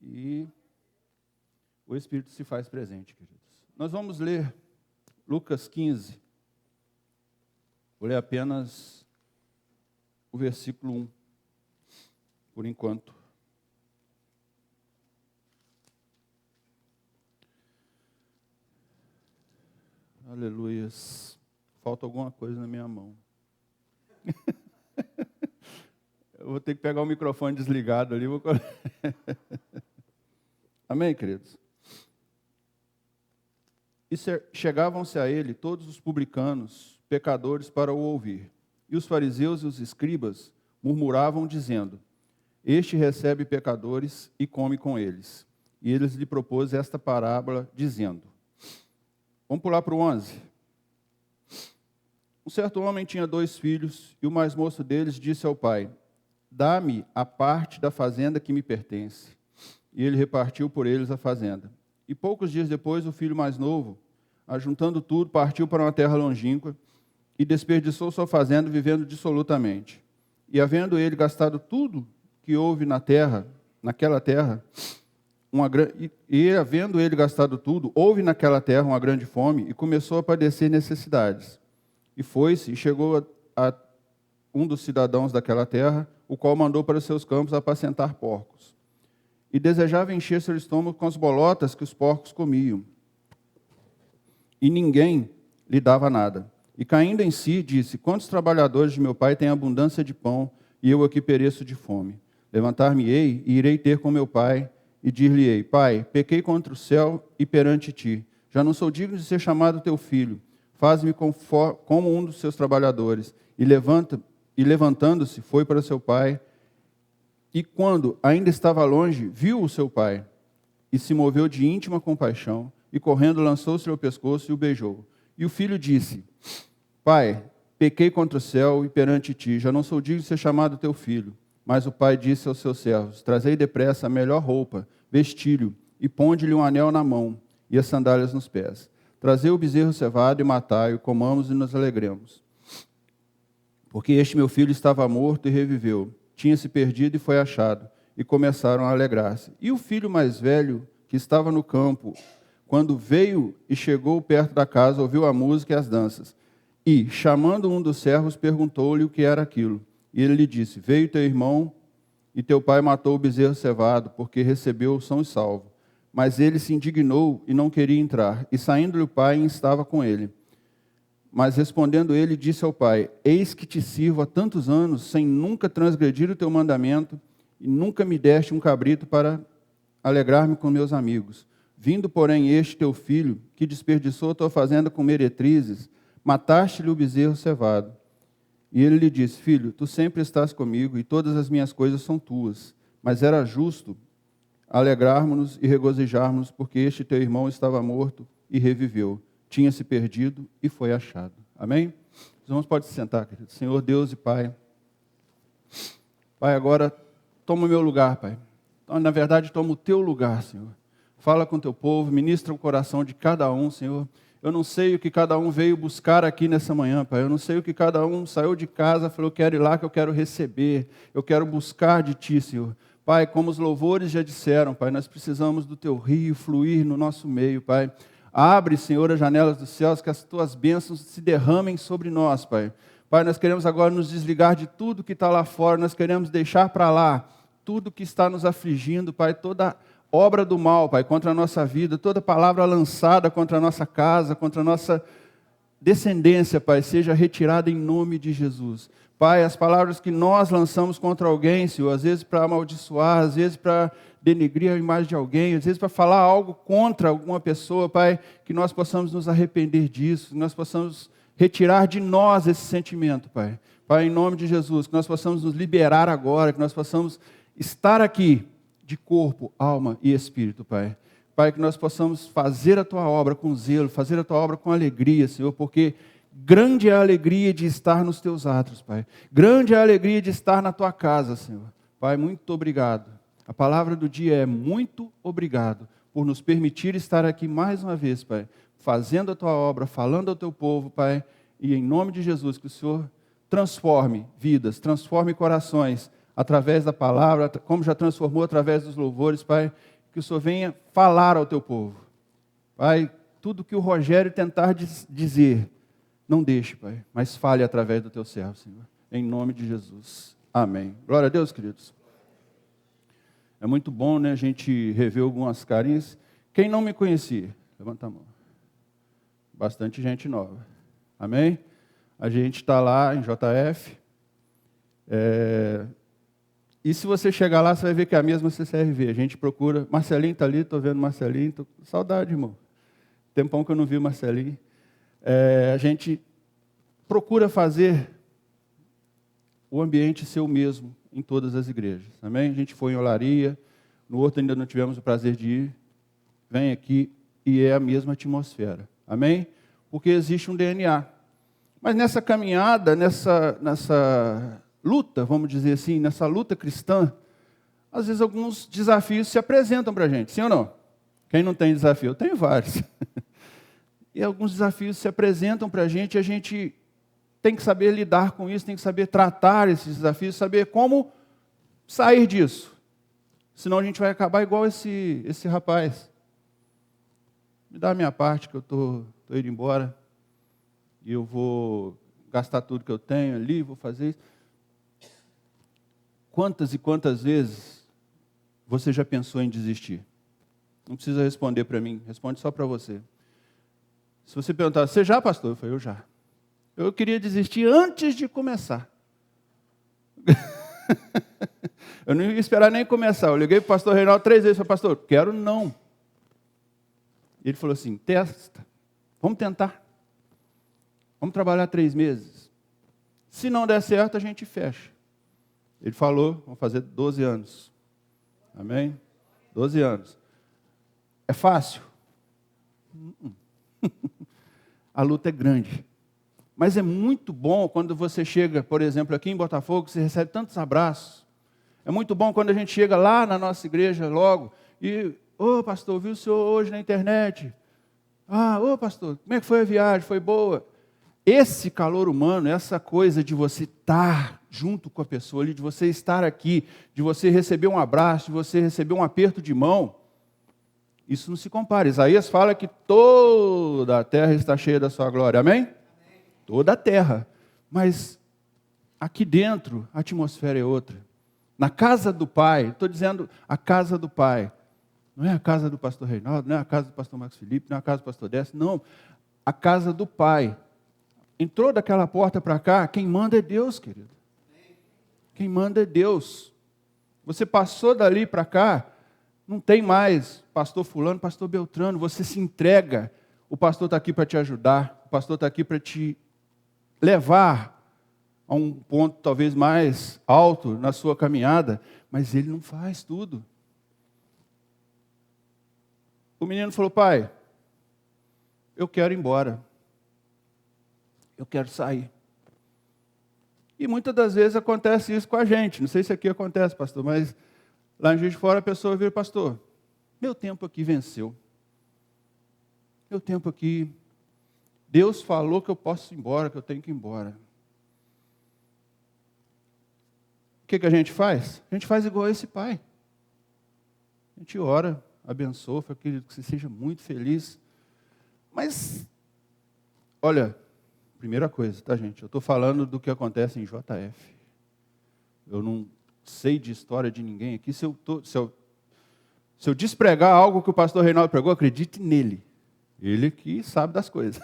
e o Espírito se faz presente, queridos. Nós vamos ler Lucas 15. Vou ler apenas o versículo 1, por enquanto. Aleluias. Falta alguma coisa na minha mão. Eu vou ter que pegar o microfone desligado ali. Amém, queridos? E chegavam-se a ele todos os publicanos, pecadores, para o ouvir. E os fariseus e os escribas murmuravam, dizendo: Este recebe pecadores e come com eles. E eles lhe propôs esta parábola, dizendo... Vamos pular para o 11. Um certo homem tinha 2 filhos, e o mais moço deles disse ao pai: Dá-me a parte da fazenda que me pertence. E ele repartiu por eles a fazenda. E poucos dias depois, o filho mais novo, ajuntando tudo, partiu para uma terra longínqua e desperdiçou sua fazenda, vivendo dissolutamente. E havendo ele gastado tudo que houve naquela terra, havendo ele gastado tudo, houve naquela terra uma grande fome e começou a padecer necessidades. E foi-se e chegou a um dos cidadãos daquela terra, o qual mandou para os seus campos apacentar porcos. E desejava encher seu estômago com as bolotas que os porcos comiam. E ninguém lhe dava nada. E caindo em si, disse: Quantos trabalhadores de meu pai têm abundância de pão, e eu aqui pereço de fome? Levantar-me-ei e irei ter com meu pai, e dir-lhe-ei: Pai, pequei contra o céu e perante ti. Já não sou digno de ser chamado teu filho. Faz-me como um dos seus trabalhadores. E levantando-se, foi para seu pai. E quando ainda estava longe, viu o seu pai. E se moveu de íntima compaixão. E correndo, lançou-se ao pescoço e o beijou. E o filho disse: Pai, pequei contra o céu e perante ti. Já não sou digno de ser chamado teu filho. Mas o pai disse aos seus servos: Trazei depressa a melhor roupa, vestilho, e ponde-lhe um anel na mão e as sandálias nos pés. Trazei o bezerro cevado e matai-o, comamos e nos alegremos. Porque este meu filho estava morto e reviveu, tinha se perdido e foi achado, e começaram a alegrar-se. E o filho mais velho, que estava no campo, quando veio e chegou perto da casa, ouviu a música e as danças. E, chamando um dos servos, perguntou-lhe o que era aquilo. E ele lhe disse: Veio teu irmão e teu pai matou o bezerro cevado, porque recebeu o são e salvo. Mas ele se indignou e não queria entrar. E saindo-lhe o pai, estava com ele. Mas respondendo ele, disse ao pai: Eis que te sirvo há tantos anos, sem nunca transgredir o teu mandamento, e nunca me deste um cabrito para alegrar-me com meus amigos. Vindo, porém, este teu filho, que desperdiçou a tua fazenda com meretrizes, mataste-lhe o bezerro cevado. E ele lhe disse: Filho, tu sempre estás comigo, e todas as minhas coisas são tuas. Mas era justo alegrarmos-nos e regozijarmos, porque este teu irmão estava morto e reviveu. Tinha se perdido e foi achado. Amém? Os irmãos podem se sentar, querido. Senhor Deus e Pai. Pai, agora toma o meu lugar, Pai. Na verdade, toma o teu lugar, Senhor. Fala com o teu povo, ministra o coração de cada um, Senhor. Eu não sei o que cada um veio buscar aqui nessa manhã, Pai. Eu não sei o que cada um saiu de casa, falou: eu quero ir lá, que eu quero receber. Eu quero buscar de Ti, Senhor. Pai, como os louvores já disseram, Pai, nós precisamos do Teu rio fluir no nosso meio, Pai. Abre, Senhor, as janelas dos céus, que as Tuas bênçãos se derramem sobre nós, Pai. Pai, nós queremos agora nos desligar de tudo que está lá fora, nós queremos deixar para lá tudo que está nos afligindo, Pai, toda obra do mal, Pai, contra a nossa vida, toda palavra lançada contra a nossa casa, contra a nossa descendência, Pai, seja retirada em nome de Jesus. Pai, as palavras que nós lançamos contra alguém, Senhor, às vezes para amaldiçoar, às vezes para denegrir a imagem de alguém, às vezes para falar algo contra alguma pessoa, Pai, que nós possamos nos arrepender disso, que nós possamos retirar de nós esse sentimento, Pai. Pai, em nome de Jesus, que nós possamos nos liberar agora, que nós possamos estar aqui de corpo, alma e espírito, Pai. Pai, que nós possamos fazer a Tua obra com zelo, fazer a Tua obra com alegria, Senhor, porque grande é a alegria de estar nos Teus atos, Pai. Grande é a alegria de estar na Tua casa, Senhor. Pai, muito obrigado. A palavra do dia é: muito obrigado por nos permitir estar aqui mais uma vez, Pai, fazendo a Tua obra, falando ao Teu povo, Pai, e em nome de Jesus, que o Senhor transforme vidas, transforme corações, através da palavra, como já transformou através dos louvores, Pai, que o Senhor venha falar ao teu povo. Pai, tudo que o Rogério tentar dizer, não deixe, Pai, mas fale através do teu servo, Senhor. Em nome de Jesus. Amém. Glória a Deus, queridos. É muito bom, né, a gente rever algumas carinhas. Quem não me conhecia, levanta a mão. Bastante gente nova. Amém? A gente está lá em JF. E se você chegar lá, você vai ver que é a mesma CCRV. A gente procura. Marcelinho está ali, estou vendo Marcelinho. Tô com saudade, irmão. Tempão que eu não vi o Marcelinho. A gente procura fazer o ambiente ser o mesmo em todas as igrejas. Amém? A gente foi em Olaria, no outro ainda não tivemos o prazer de ir. Vem aqui e é a mesma atmosfera. Amém? Porque existe um DNA. Mas nessa caminhada, nessa luta, vamos dizer assim, nessa luta cristã, às vezes alguns desafios se apresentam para a gente. Sim ou não? Quem não tem desafio? Eu tenho vários. E alguns desafios se apresentam para a gente e a gente tem que saber lidar com isso, tem que saber tratar esses desafios, saber como sair disso. Senão a gente vai acabar igual esse rapaz. Me dá a minha parte que eu estou indo embora. E eu vou gastar tudo que eu tenho ali, vou fazer isso. Quantas e quantas vezes você já pensou em desistir? Não precisa responder para mim, responde só para você. Se você perguntar, você já, pastor? Eu falei, eu já. Eu queria desistir antes de começar. Eu não ia esperar nem começar. Eu liguei para o pastor Reinaldo 3 vezes. Falei, pastor, quero não. Ele falou assim, testa. Vamos tentar. Vamos trabalhar 3 meses. Se não der certo, a gente fecha. Ele falou, vamos fazer 12 anos. Amém? 12 anos. É fácil? A luta é grande. Mas é muito bom quando você chega, por exemplo, aqui em Botafogo, você recebe tantos abraços. É muito bom quando a gente chega lá na nossa igreja logo e, pastor, vi o senhor hoje na internet. Pastor, como é que foi a viagem? Foi boa? Esse calor humano, essa coisa de você estar junto com a pessoa ali, de você estar aqui, de você receber um abraço, de você receber um aperto de mão, isso não se compara. Isaías fala que toda a terra está cheia da sua glória. Amém? Amém. Toda a terra. Mas aqui dentro a atmosfera é outra. Na casa do Pai, estou dizendo a casa do Pai. Não é a casa do pastor Reinaldo, não é a casa do pastor Marcos Felipe, não é a casa do pastor Décio, não. A casa do Pai. Entrou daquela porta para cá, quem manda é Deus, querido. Quem manda é Deus. Você passou dali para cá, não tem mais pastor fulano, pastor Beltrano, você se entrega. O pastor está aqui para te ajudar, o pastor está aqui para te levar a um ponto talvez mais alto na sua caminhada, mas ele não faz tudo. O menino falou, pai, eu quero ir embora. Eu quero sair. E muitas das vezes acontece isso com a gente. Não sei se aqui acontece, pastor, mas lá em Juiz de Fora a pessoa vira, pastor, meu tempo aqui venceu. Meu tempo aqui, Deus falou que eu posso ir embora, que eu tenho que ir embora. O que a gente faz? A gente faz igual esse pai. A gente ora, abençoa, fala que você seja muito feliz. Mas, olha, primeira coisa, tá, gente? Eu estou falando do que acontece em JF. Eu não sei de história de ninguém aqui. Se eu despregar algo que o pastor Reinaldo pregou, acredite nele. Ele que sabe das coisas.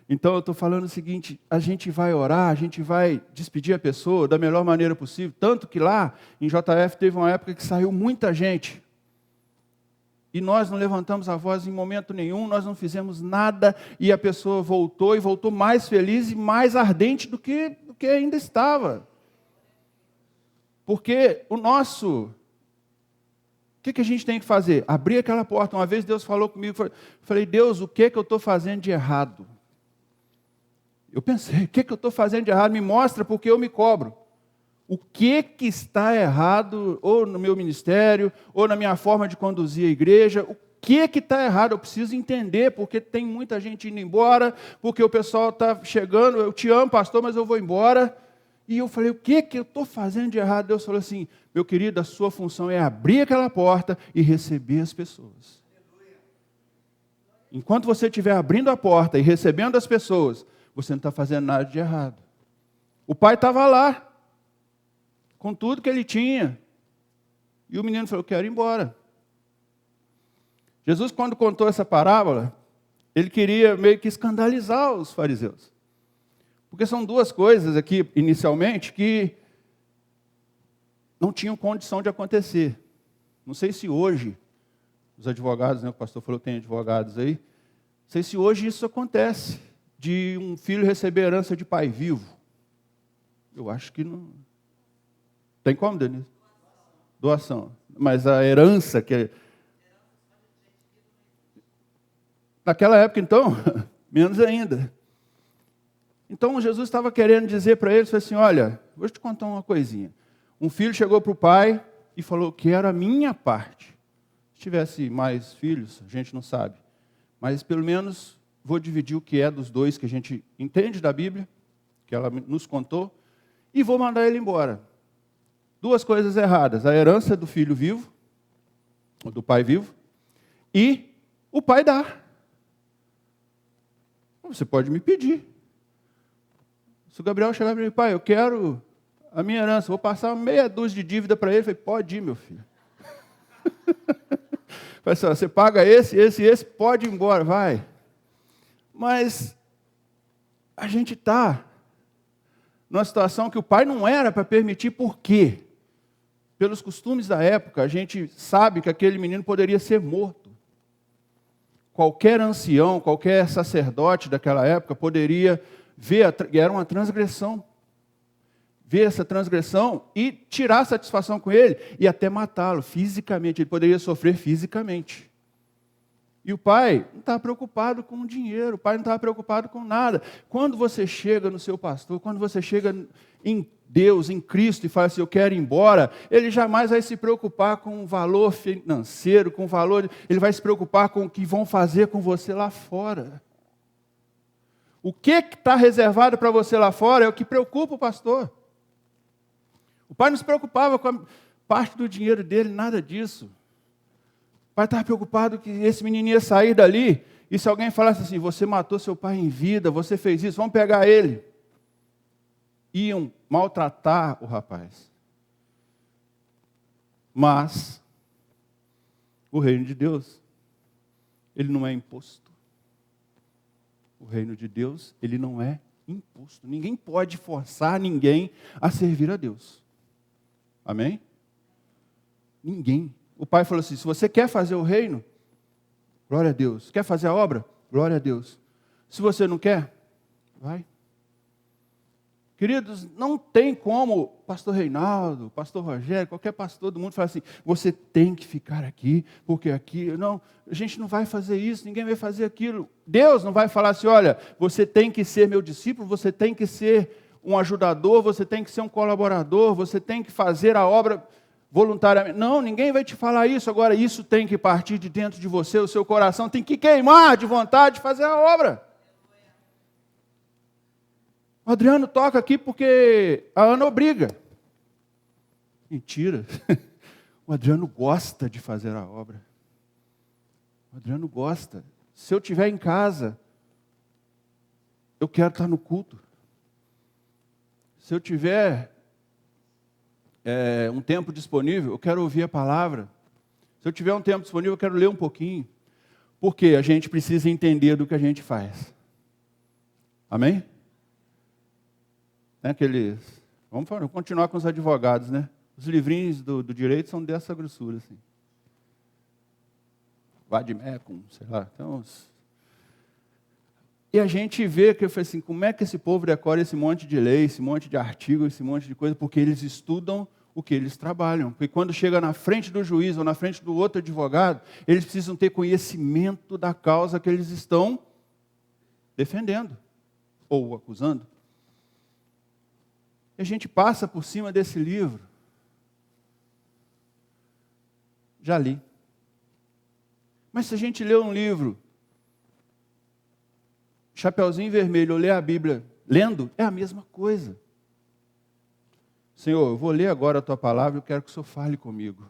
Então, eu estou falando o seguinte, a gente vai orar, a gente vai despedir a pessoa da melhor maneira possível. Tanto que lá, em JF, teve uma época que saiu muita gente. E nós não levantamos a voz em momento nenhum, nós não fizemos nada, e a pessoa voltou, e voltou mais feliz e mais ardente do que ainda estava. Porque o que a gente tem que fazer? Abrir aquela porta. Uma vez Deus falou comigo, eu falei, Deus, o que eu estou fazendo de errado? Eu pensei, o que eu estou fazendo de errado? Me mostra, porque eu me cobro. O que está errado, ou no meu ministério, ou na minha forma de conduzir a igreja? O que está errado? Eu preciso entender, porque tem muita gente indo embora, porque o pessoal está chegando, eu te amo, pastor, mas eu vou embora. E eu falei, o que eu estou fazendo de errado? Deus falou assim, meu querido, a sua função é abrir aquela porta e receber as pessoas. Enquanto você estiver abrindo a porta e recebendo as pessoas, você não está fazendo nada de errado. O pai estava lá, com tudo que ele tinha. E o menino falou, eu quero ir embora. Jesus, quando contou essa parábola, ele queria meio que escandalizar os fariseus. Porque são duas coisas aqui, inicialmente, que não tinham condição de acontecer. Não sei se hoje, os advogados, né, o pastor falou que tem advogados aí, não sei se hoje isso acontece, de um filho receber herança de pai vivo. Eu acho que não. Tem como, Denise? Doação. Mas a herança que... Naquela época, então, menos ainda. Então, Jesus estava querendo dizer para eles, assim, olha, vou te contar uma coisinha. Um filho chegou para o pai e falou, quero a minha parte. Se tivesse mais filhos, a gente não sabe. Mas, pelo menos, vou dividir o que é dos dois que a gente entende da Bíblia, que ela nos contou, e vou mandar ele embora. Duas coisas erradas. A herança do filho vivo, ou do pai vivo, e o pai dá. Você pode me pedir. Se o Gabriel chegar para mim, pai, eu quero a minha herança, vou passar meia dúzia de dívida para ele. Eu falei, pode ir, meu filho. Você paga esse, pode ir embora, vai. Mas a gente está numa situação que o pai não era para permitir, por quê? Pelos costumes da época, a gente sabe que aquele menino poderia ser morto. Qualquer ancião, qualquer sacerdote daquela época poderia ver, era uma transgressão, ver essa transgressão e tirar satisfação com ele e até matá-lo fisicamente. Ele poderia sofrer fisicamente. E o pai não estava preocupado com o dinheiro, o pai não estava preocupado com nada. Quando você chega no seu pastor, quando você chega em Deus, em Cristo, e fala assim, eu quero ir embora, ele jamais vai se preocupar com o valor financeiro, com o valor, ele vai se preocupar com o que vão fazer com você lá fora. O que está reservado para você lá fora é o que preocupa o pastor. O pai não se preocupava com a parte do dinheiro dele, nada disso. O pai estava preocupado que esse menino ia sair dali, e se alguém falasse assim, você matou seu pai em vida, você fez isso, vamos pegar ele. Iam maltratar o rapaz. Mas, o reino de Deus, ele não é imposto. O reino de Deus, ele não é imposto. Ninguém pode forçar ninguém a servir a Deus. Amém? Ninguém. O pai falou assim, se você quer fazer o reino, glória a Deus. Quer fazer a obra? Glória a Deus. Se você não quer, vai. Queridos, não tem como pastor Reinaldo, pastor Rogério, qualquer pastor do mundo falar assim, você tem que ficar aqui, porque aqui, não, a gente não vai fazer isso, ninguém vai fazer aquilo. Deus não vai falar assim, olha, você tem que ser meu discípulo, você tem que ser um ajudador, você tem que ser um colaborador, você tem que fazer a obra voluntariamente. Não, ninguém vai te falar isso. Agora, isso tem que partir de dentro de você, o seu coração tem que queimar de vontade de fazer a obra. O Adriano toca aqui porque a Ana obriga. Mentira. O Adriano gosta de fazer a obra. O Adriano gosta. Se eu estiver em casa, eu quero estar no culto. Se eu tiver um tempo disponível, eu quero ouvir a palavra. Se eu tiver um tempo disponível, eu quero ler um pouquinho. Porque a gente precisa entender do que a gente faz. Amém? Vamos continuar com os advogados, né? Os livrinhos do direito são dessa grossura, assim. Vademecum, sei lá. Então, e a gente vê que eu falei assim, como é que esse povo decora esse monte de lei, esse monte de artigo, esse monte de coisa? Porque eles estudam o que eles trabalham. Porque quando chega na frente do juiz ou na frente do outro advogado, eles precisam ter conhecimento da causa que eles estão defendendo ou acusando. E a gente passa por cima desse livro. Já li. Mas se a gente lê um livro, Chapeuzinho Vermelho, ou ler a Bíblia lendo, é a mesma coisa. Senhor, eu vou ler agora a tua palavra, eu quero que o Senhor fale comigo.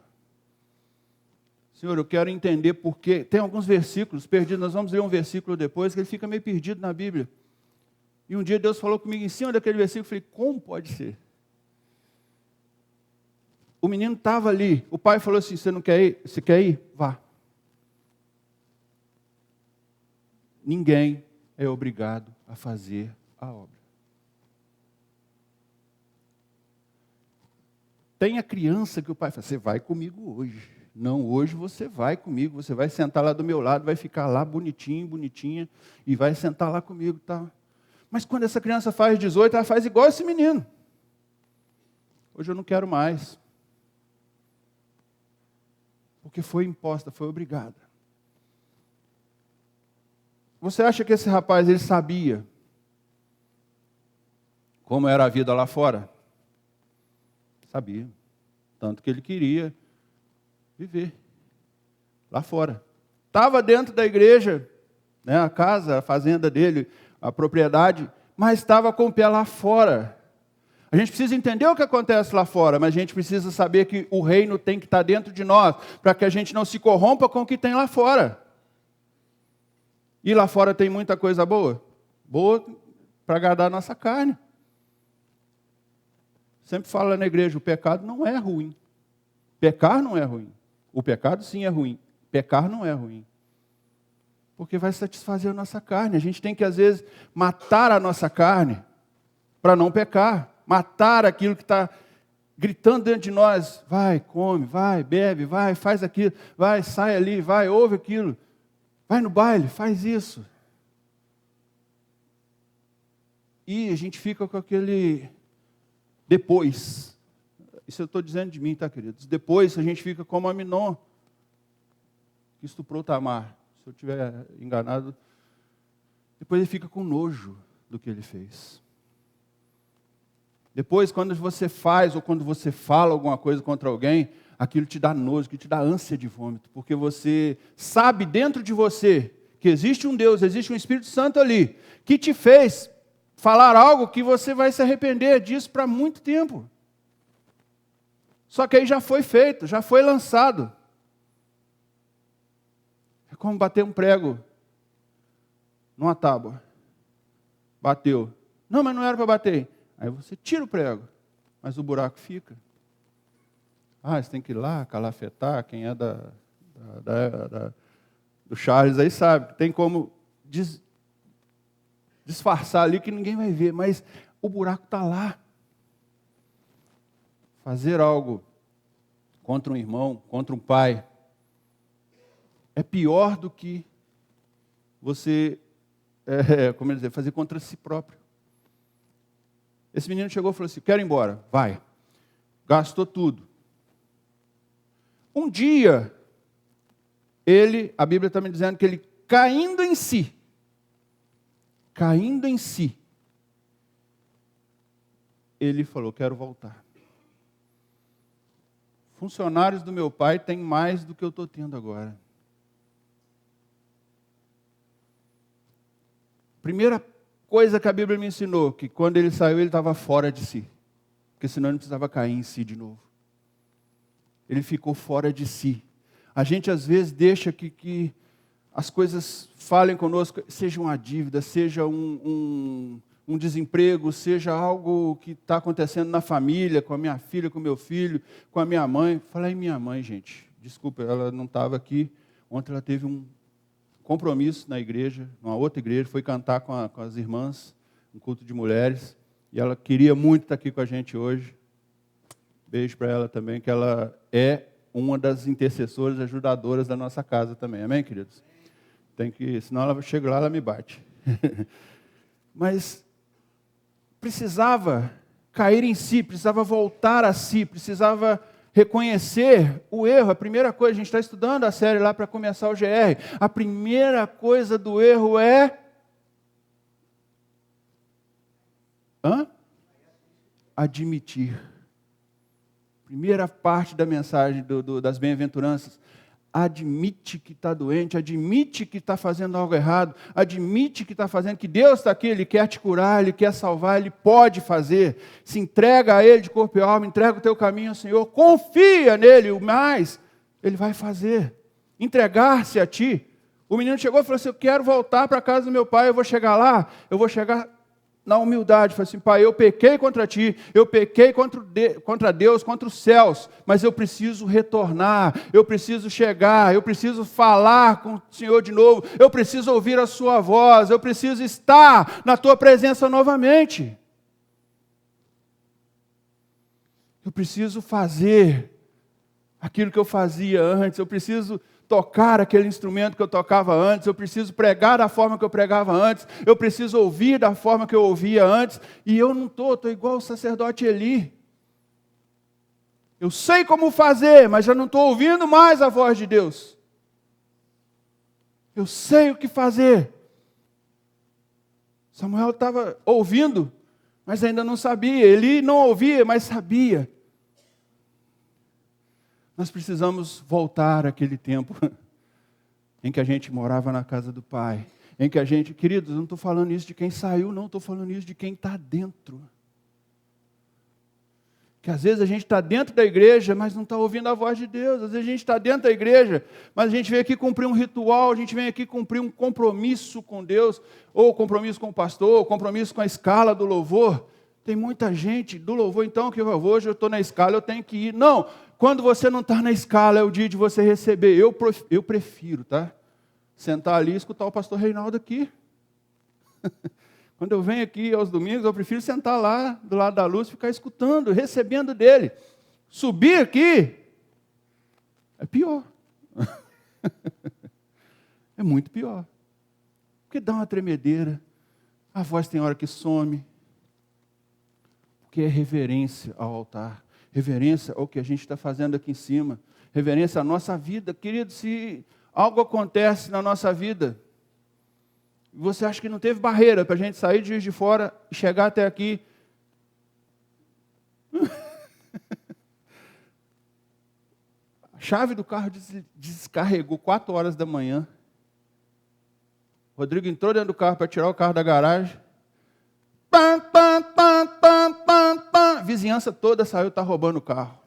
Senhor, eu quero entender porque tem alguns versículos perdidos, nós vamos ler um versículo depois, que ele fica meio perdido na Bíblia. E um dia Deus falou comigo em cima daquele versículo, eu falei, como pode ser? O menino estava ali, o pai falou assim, você não quer ir? Você quer ir? Vá. Ninguém é obrigado a fazer a obra. Tem a criança que o pai fala, você vai comigo hoje. Não, hoje você vai comigo, você vai sentar lá do meu lado, vai ficar lá bonitinho, bonitinha, e vai sentar lá comigo, tá? Mas quando essa criança faz 18, ela faz igual esse menino. Hoje eu não quero mais. Porque foi imposta, foi obrigada. Você acha que esse rapaz, ele sabia como era a vida lá fora? Sabia. Tanto que ele queria viver lá fora. Estava dentro da igreja, né, a casa, a fazenda dele, a propriedade, mas estava com o pé lá fora. A gente precisa entender o que acontece lá fora, mas a gente precisa saber que o reino tem que estar dentro de nós, para que a gente não se corrompa com o que tem lá fora. E lá fora tem muita coisa boa? Boa para agradar a nossa carne. Sempre fala na igreja, o pecado não é ruim. Pecar não é ruim. O pecado sim é ruim. Pecar não é ruim. Porque vai satisfazer a nossa carne. A gente tem que, às vezes, matar a nossa carne para não pecar. Matar aquilo que está gritando dentro de nós. Vai, come, vai, bebe, vai, faz aquilo. Vai, sai ali, vai, ouve aquilo. Vai no baile, faz isso. E a gente fica com aquele depois. Isso eu estou dizendo de mim, tá, queridos? Depois a gente fica como Aminon, que estuprou Tamar. Se eu estiver enganado, depois ele fica com nojo do que ele fez. Depois, quando você faz ou quando você fala alguma coisa contra alguém, aquilo te dá nojo, que te dá ânsia de vômito, porque você sabe dentro de você que existe um Deus, existe um Espírito Santo ali, que te fez falar algo que você vai se arrepender disso para muito tempo. Só que aí já foi feito, já foi lançado. É como bater um prego numa tábua. Bateu. Não, mas não era para bater. Aí você tira o prego, mas o buraco fica. Ah, você tem que ir lá, calafetar, quem é do Charles aí sabe. Tem como disfarçar ali que ninguém vai ver, mas o buraco está lá. Fazer algo contra um irmão, contra um pai, é pior do que você, fazer contra si próprio. Esse menino chegou e falou assim, quero ir embora. Vai. Gastou tudo. Um dia, a Bíblia está me dizendo que ele, caindo em si, ele falou, quero voltar. Funcionários do meu pai têm mais do que eu estou tendo agora. Primeira coisa que a Bíblia me ensinou, que quando ele saiu, ele estava fora de si. Porque senão ele precisava cair em si de novo. Ele ficou fora de si. A gente, às vezes, deixa que as coisas falem conosco, seja uma dívida, seja um desemprego, seja algo que está acontecendo na família, com a minha filha, com o meu filho, com a minha mãe. Fala em minha mãe, gente. Desculpa, ela não estava aqui. Ontem ela teve um compromisso na igreja, numa outra igreja, foi cantar com as irmãs, um culto de mulheres, e ela queria muito estar aqui com a gente hoje. Beijo para ela também, que ela é uma das intercessoras, ajudadoras da nossa casa também. Amém, queridos? Senão ela chega lá, ela me bate. Mas precisava cair em si, precisava voltar a si, precisava reconhecer o erro. A primeira coisa, a gente está estudando a série lá para começar o GR. A primeira coisa do erro é... Admitir. Primeira parte da mensagem das bem-aventuranças. admite que está doente, admite que está fazendo algo errado, admite que está fazendo, que Deus está aqui, Ele quer te curar, Ele quer salvar, Ele pode fazer. Se entrega a Ele de corpo e alma, entrega o teu caminho ao Senhor, confia nele, o mais, Ele vai fazer. Entregar-se a ti. O menino chegou e falou assim, eu quero voltar para a casa do meu pai, eu vou chegar lá, eu vou chegar na humildade, falei assim, pai, eu pequei contra ti, eu pequei contra Deus, contra os céus, mas eu preciso retornar, eu preciso chegar, eu preciso falar com o Senhor de novo, eu preciso ouvir a sua voz, eu preciso estar na tua presença novamente. Eu preciso fazer aquilo que eu fazia antes, eu preciso tocar aquele instrumento que eu tocava antes, eu preciso pregar da forma que eu pregava antes, eu preciso ouvir da forma que eu ouvia antes, e eu não estou igual o sacerdote Eli. Eu sei como fazer, mas já não estou ouvindo mais a voz de Deus. Eu sei o que fazer. Samuel estava ouvindo, mas ainda não sabia. Eli não ouvia, mas sabia. Nós precisamos voltar àquele tempo em que a gente morava na casa do Pai. Em que a gente, queridos, eu não estou falando isso de quem saiu, não, estou falando isso de quem está dentro. Que às vezes a gente está dentro da igreja, mas não está ouvindo a voz de Deus. Às vezes a gente está dentro da igreja, mas a gente vem aqui cumprir um ritual, a gente vem aqui cumprir um compromisso com Deus, ou compromisso com o pastor, ou compromisso com a escala do louvor. Tem muita gente do louvor, então, que hoje eu estou na escala, eu tenho que ir. Não, quando você não está na escala, é o dia de você receber. Eu prefiro, tá? Sentar ali e escutar o pastor Reinaldo aqui. Quando eu venho aqui aos domingos, eu prefiro sentar lá, do lado da luz, ficar escutando, recebendo dele. Subir aqui é pior. É muito pior. Porque dá uma tremedeira, a voz tem hora que some. Porque é reverência ao altar. Reverência ao que a gente está fazendo aqui em cima. Reverência à nossa vida. Querido, se algo acontece na nossa vida, você acha que não teve barreira para a gente sair de Juiz de Fora e chegar até aqui? A chave do carro descarregou 4 horas da manhã. Rodrigo entrou dentro do carro para tirar o carro da garagem. Pam, pam, pam, pam, pam, pam. A vizinhança toda saiu, está roubando o carro.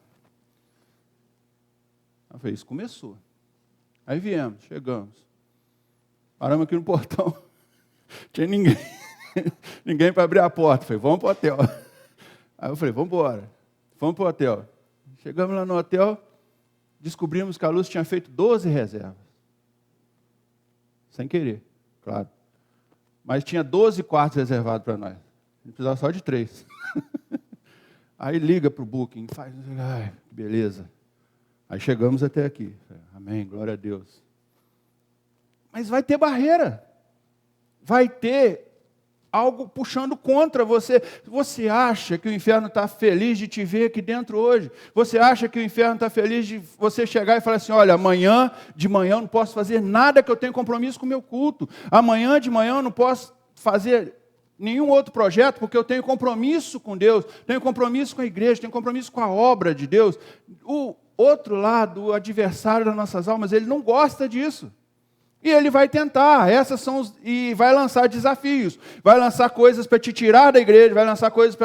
Eu falei, isso começou. Aí viemos, chegamos. Paramos aqui no portão. Tinha ninguém. Ninguém para abrir a porta. Eu falei, vamos para o hotel. Aí eu falei, vamos embora. Vamos para o hotel. Chegamos lá no hotel, descobrimos que a Lúcia tinha feito 12 reservas. Sem querer, claro. Mas tinha 12 quartos reservados para nós. A gente precisava só de 3. Aí liga para o Booking, faz, ai, que beleza. Aí chegamos até aqui. Amém, glória a Deus. Mas vai ter barreira. Vai ter algo puxando contra você. Você acha que o inferno está feliz de te ver aqui dentro hoje? Você acha que o inferno está feliz de você chegar e falar assim, olha, amanhã de manhã eu não posso fazer nada que eu tenho compromisso com o meu culto. Amanhã de manhã eu não posso fazer nenhum outro projeto, porque eu tenho compromisso com Deus, tenho compromisso com a igreja, tenho compromisso com a obra de Deus. O outro lado, o adversário das nossas almas, ele não gosta disso. E ele vai tentar, e vai lançar desafios, vai lançar coisas para te tirar da igreja, vai lançar coisas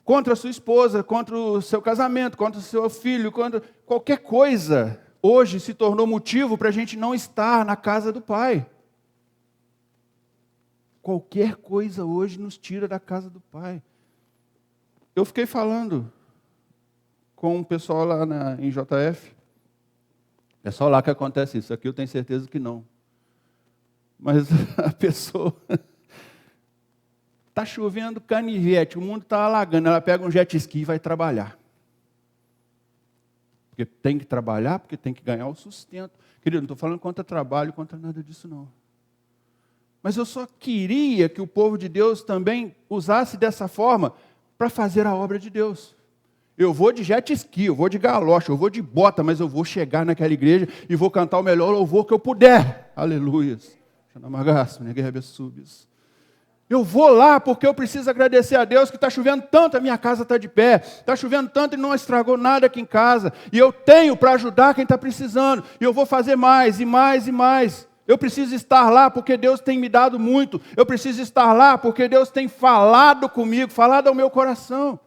contra a sua esposa, contra o seu casamento, contra o seu filho, contra qualquer coisa. Hoje se tornou motivo para a gente não estar na casa do Pai. Qualquer coisa hoje nos tira da casa do Pai. Eu fiquei falando com o pessoal lá em JF. É só lá que acontece isso. Aqui eu tenho certeza que não. Mas a pessoa... Está chovendo canivete, o mundo está alagando. Ela pega um jet ski e vai trabalhar. Porque tem que trabalhar, porque tem que ganhar o sustento. Querido, não estou falando contra trabalho, contra nada disso não. Mas eu só queria que o povo de Deus também usasse dessa forma para fazer a obra de Deus. Eu vou de jet ski, eu vou de galocha, eu vou de bota, mas eu vou chegar naquela igreja e vou cantar o melhor louvor que eu puder. Aleluias. Eu vou lá porque eu preciso agradecer a Deus que está chovendo tanto, a minha casa está de pé. Está chovendo tanto e não estragou nada aqui em casa. E eu tenho para ajudar quem está precisando. E eu vou fazer mais e mais e mais. Eu preciso estar lá porque Deus tem me dado muito. Eu preciso estar lá porque Deus tem falado comigo, falado ao meu coração.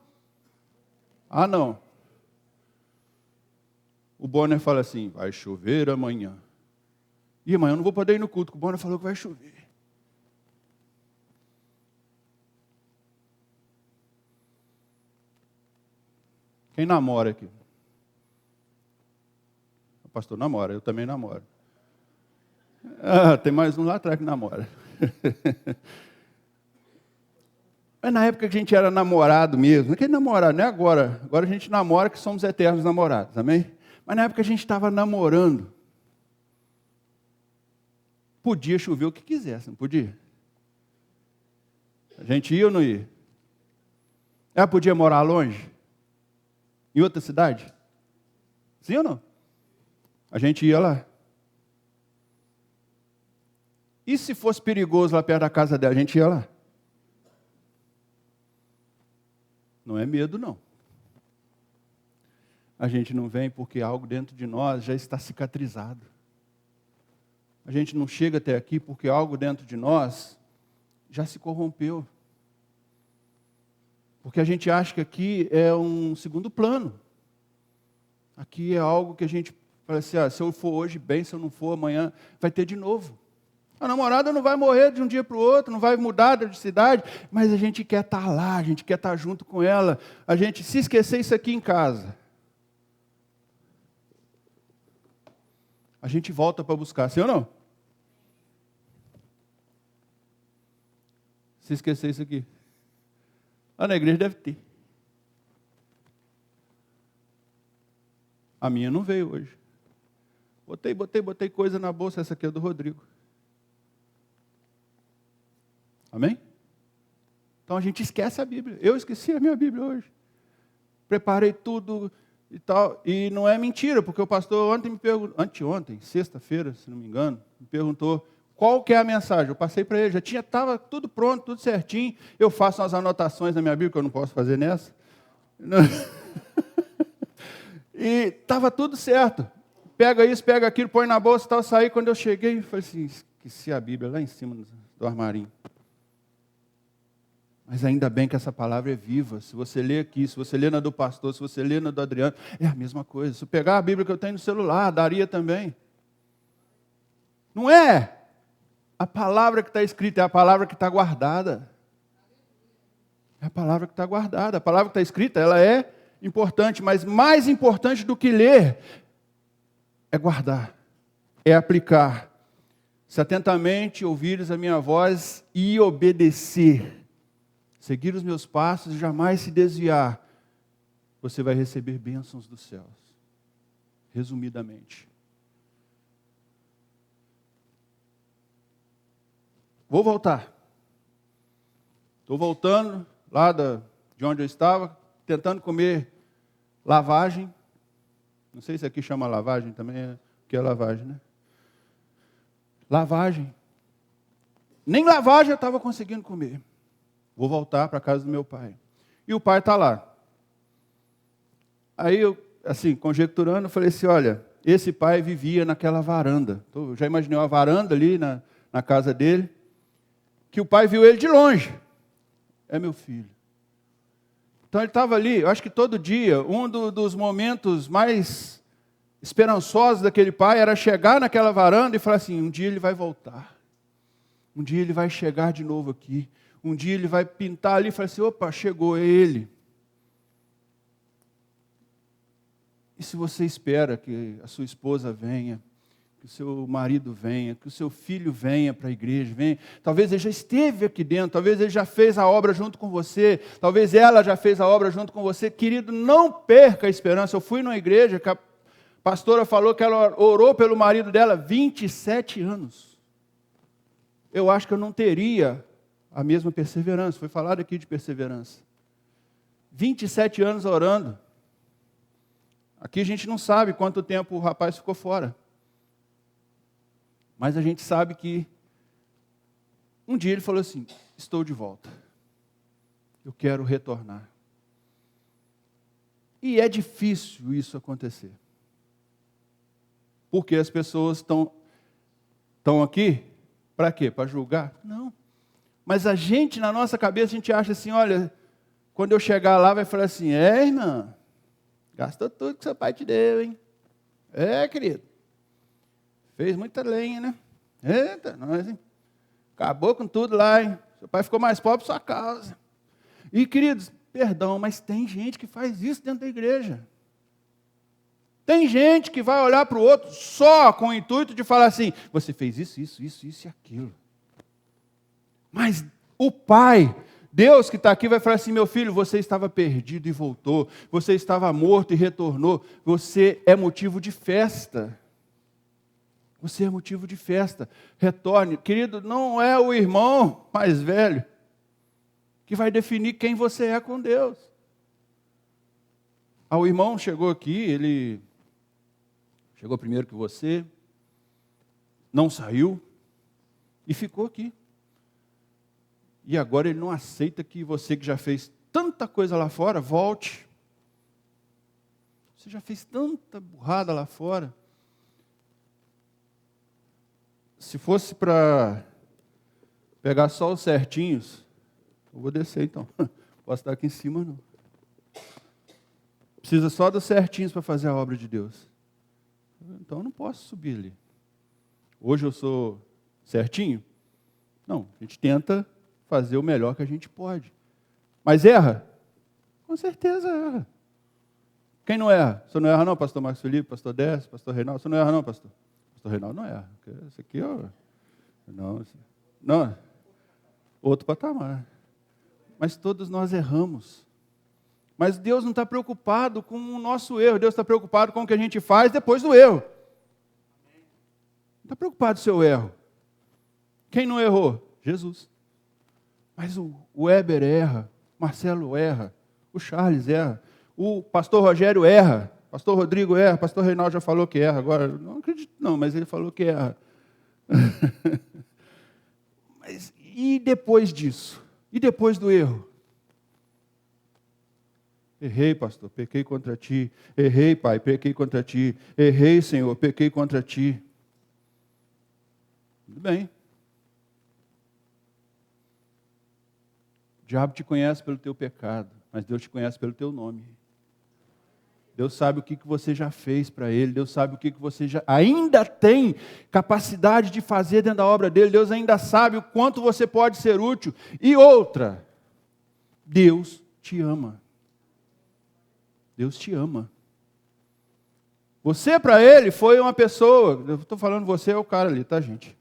Ah, não. O Bonner fala assim, vai chover amanhã. E amanhã eu não vou poder ir no culto, porque o Bonner falou que vai chover. Quem namora aqui? O pastor namora, eu também namoro. Ah, tem mais um lá atrás que namora. Mas na época que a gente era namorado mesmo, não é que namorado, não é agora. Agora a gente namora que somos eternos namorados, amém? Mas na época a gente estava namorando. Podia chover o que quisesse, não podia? A gente ia ou não ia? Ela podia morar longe? Em outra cidade? Sim ou não? A gente ia lá. E se fosse perigoso lá perto da casa dela, a gente ia lá? Não é medo, não. A gente não vem porque algo dentro de nós já está cicatrizado. A gente não chega até aqui porque algo dentro de nós já se corrompeu. Porque a gente acha que aqui é um segundo plano. Aqui é algo que a gente fala assim, se eu for hoje bem, se eu não for amanhã, vai ter de novo. A namorada não vai morrer de um dia para o outro, não vai mudar de cidade, mas a gente quer estar lá, a gente quer estar junto com ela. A gente, se esquecer isso aqui em casa, a gente volta para buscar, sim ou não? Se esquecer isso aqui. Lá na igreja deve ter. A minha não veio hoje. Botei coisa na bolsa, essa aqui é do Rodrigo. Amém? Então a gente esquece a Bíblia. Eu esqueci a minha Bíblia hoje. Preparei tudo e tal. E não é mentira, porque o pastor ontem me perguntou, anteontem, sexta-feira, se não me engano, me perguntou qual que é a mensagem. Eu passei para ele, estava tudo pronto, tudo certinho. Eu faço umas anotações na minha Bíblia, que eu não posso fazer nessa. E estava tudo certo. Pega isso, pega aquilo, põe na bolsa e tal. Saí, quando eu cheguei, falei assim, esqueci a Bíblia lá em cima do armarinho. Mas ainda bem que essa palavra é viva. Se você lê aqui, se você lê na do pastor, se você lê na do Adriano, é a mesma coisa. Se eu pegar a Bíblia que eu tenho no celular, daria também. Não é a palavra que está escrita, é a palavra que está guardada. É a palavra que está guardada. A palavra que está escrita, ela é importante, mas mais importante do que ler é guardar, é aplicar. Se atentamente ouvires a minha voz e obedecer, seguir os meus passos e jamais se desviar, você vai receber bênçãos dos céus. Resumidamente. Vou voltar. Estou voltando lá de onde eu estava, tentando comer lavagem. Não sei se aqui chama lavagem também, o que é lavagem, né? Lavagem. Nem lavagem eu estava conseguindo comer. Vou voltar para a casa do meu pai. E o pai está lá. Aí eu, assim, conjecturando, falei assim, olha, esse pai vivia naquela varanda. Eu já imaginei uma varanda ali na casa dele, que o pai viu ele de longe. É meu filho. Então ele estava ali, eu acho que todo dia, dos momentos mais esperançosos daquele pai era chegar naquela varanda e falar assim, um dia ele vai voltar. Um dia ele vai chegar de novo aqui. Um dia ele vai pintar ali e falar assim, opa, chegou, é ele. E se você espera que a sua esposa venha, que o seu marido venha, que o seu filho venha para a igreja, venha. Talvez ele já esteve aqui dentro, talvez ele já fez a obra junto com você, talvez ela já fez a obra junto com você. Querido, não perca a esperança. Eu fui numa igreja que a pastora falou que ela orou pelo marido dela 27 anos. Eu acho que eu não teria a mesma perseverança. Foi falado aqui de perseverança. 27 anos orando. Aqui a gente não sabe quanto tempo o rapaz ficou fora. Mas a gente sabe que um dia ele falou assim, estou de volta. Eu quero retornar. E é difícil isso acontecer. Porque as pessoas estão aqui para quê? Para julgar? Não. Mas a gente, na nossa cabeça, a gente acha assim, olha, quando eu chegar lá, vai falar assim, irmã, gastou tudo que seu pai te deu, hein? Querido, fez muita lenha, né? Eita, nós, hein? Acabou com tudo lá, hein? Seu pai ficou mais pobre por sua causa. E, queridos, perdão, mas tem gente que faz isso dentro da igreja. Tem gente que vai olhar para o outro só com o intuito de falar assim, você fez isso e aquilo. Mas o Pai, Deus que está aqui, vai falar assim, meu filho, você estava perdido e voltou. Você estava morto e retornou. Você é motivo de festa. Você é motivo de festa. Retorne. Querido, não é o irmão mais velho que vai definir quem você é com Deus. O irmão chegou aqui, ele chegou primeiro que você, não saiu e ficou aqui. E agora ele não aceita que você que já fez tanta coisa lá fora, volte. Você já fez tanta burrada lá fora. Se fosse para pegar só os certinhos, eu vou descer então. Posso estar aqui em cima não. Precisa só dos certinhos para fazer a obra de Deus. Então eu não posso subir ali. Hoje eu sou certinho? Não, a gente tenta fazer o melhor que a gente pode. Mas erra? Com certeza erra. Quem não erra? Você não erra não, pastor Marcos Felipe, pastor Décio, pastor Reinaldo? Você não erra não, pastor? Pastor Reinaldo não erra. Esse aqui, ó. Não, outro patamar. Mas todos nós erramos. Mas Deus não está preocupado com o nosso erro. Deus está preocupado com o que a gente faz depois do erro. Não está preocupado com o seu erro. Quem não errou? Jesus. Mas o Weber erra, o Marcelo erra, o Charles erra, o pastor Rogério erra, o pastor Rodrigo erra, o pastor Reinaldo já falou que erra. Agora, não acredito não, mas ele falou que erra. Mas e depois disso? E depois do erro? Errei, pastor, pequei contra ti. Errei, pai, pequei contra ti. Errei, Senhor, pequei contra ti. Tudo bem. O diabo te conhece pelo teu pecado, mas Deus te conhece pelo teu nome. Deus sabe o que você já fez para Ele. Deus sabe o que você já ainda tem capacidade de fazer dentro da obra dEle. Deus ainda sabe o quanto você pode ser útil. E outra, Deus te ama. Deus te ama. Você para Ele foi uma pessoa, eu estou falando você é o cara ali, tá gente?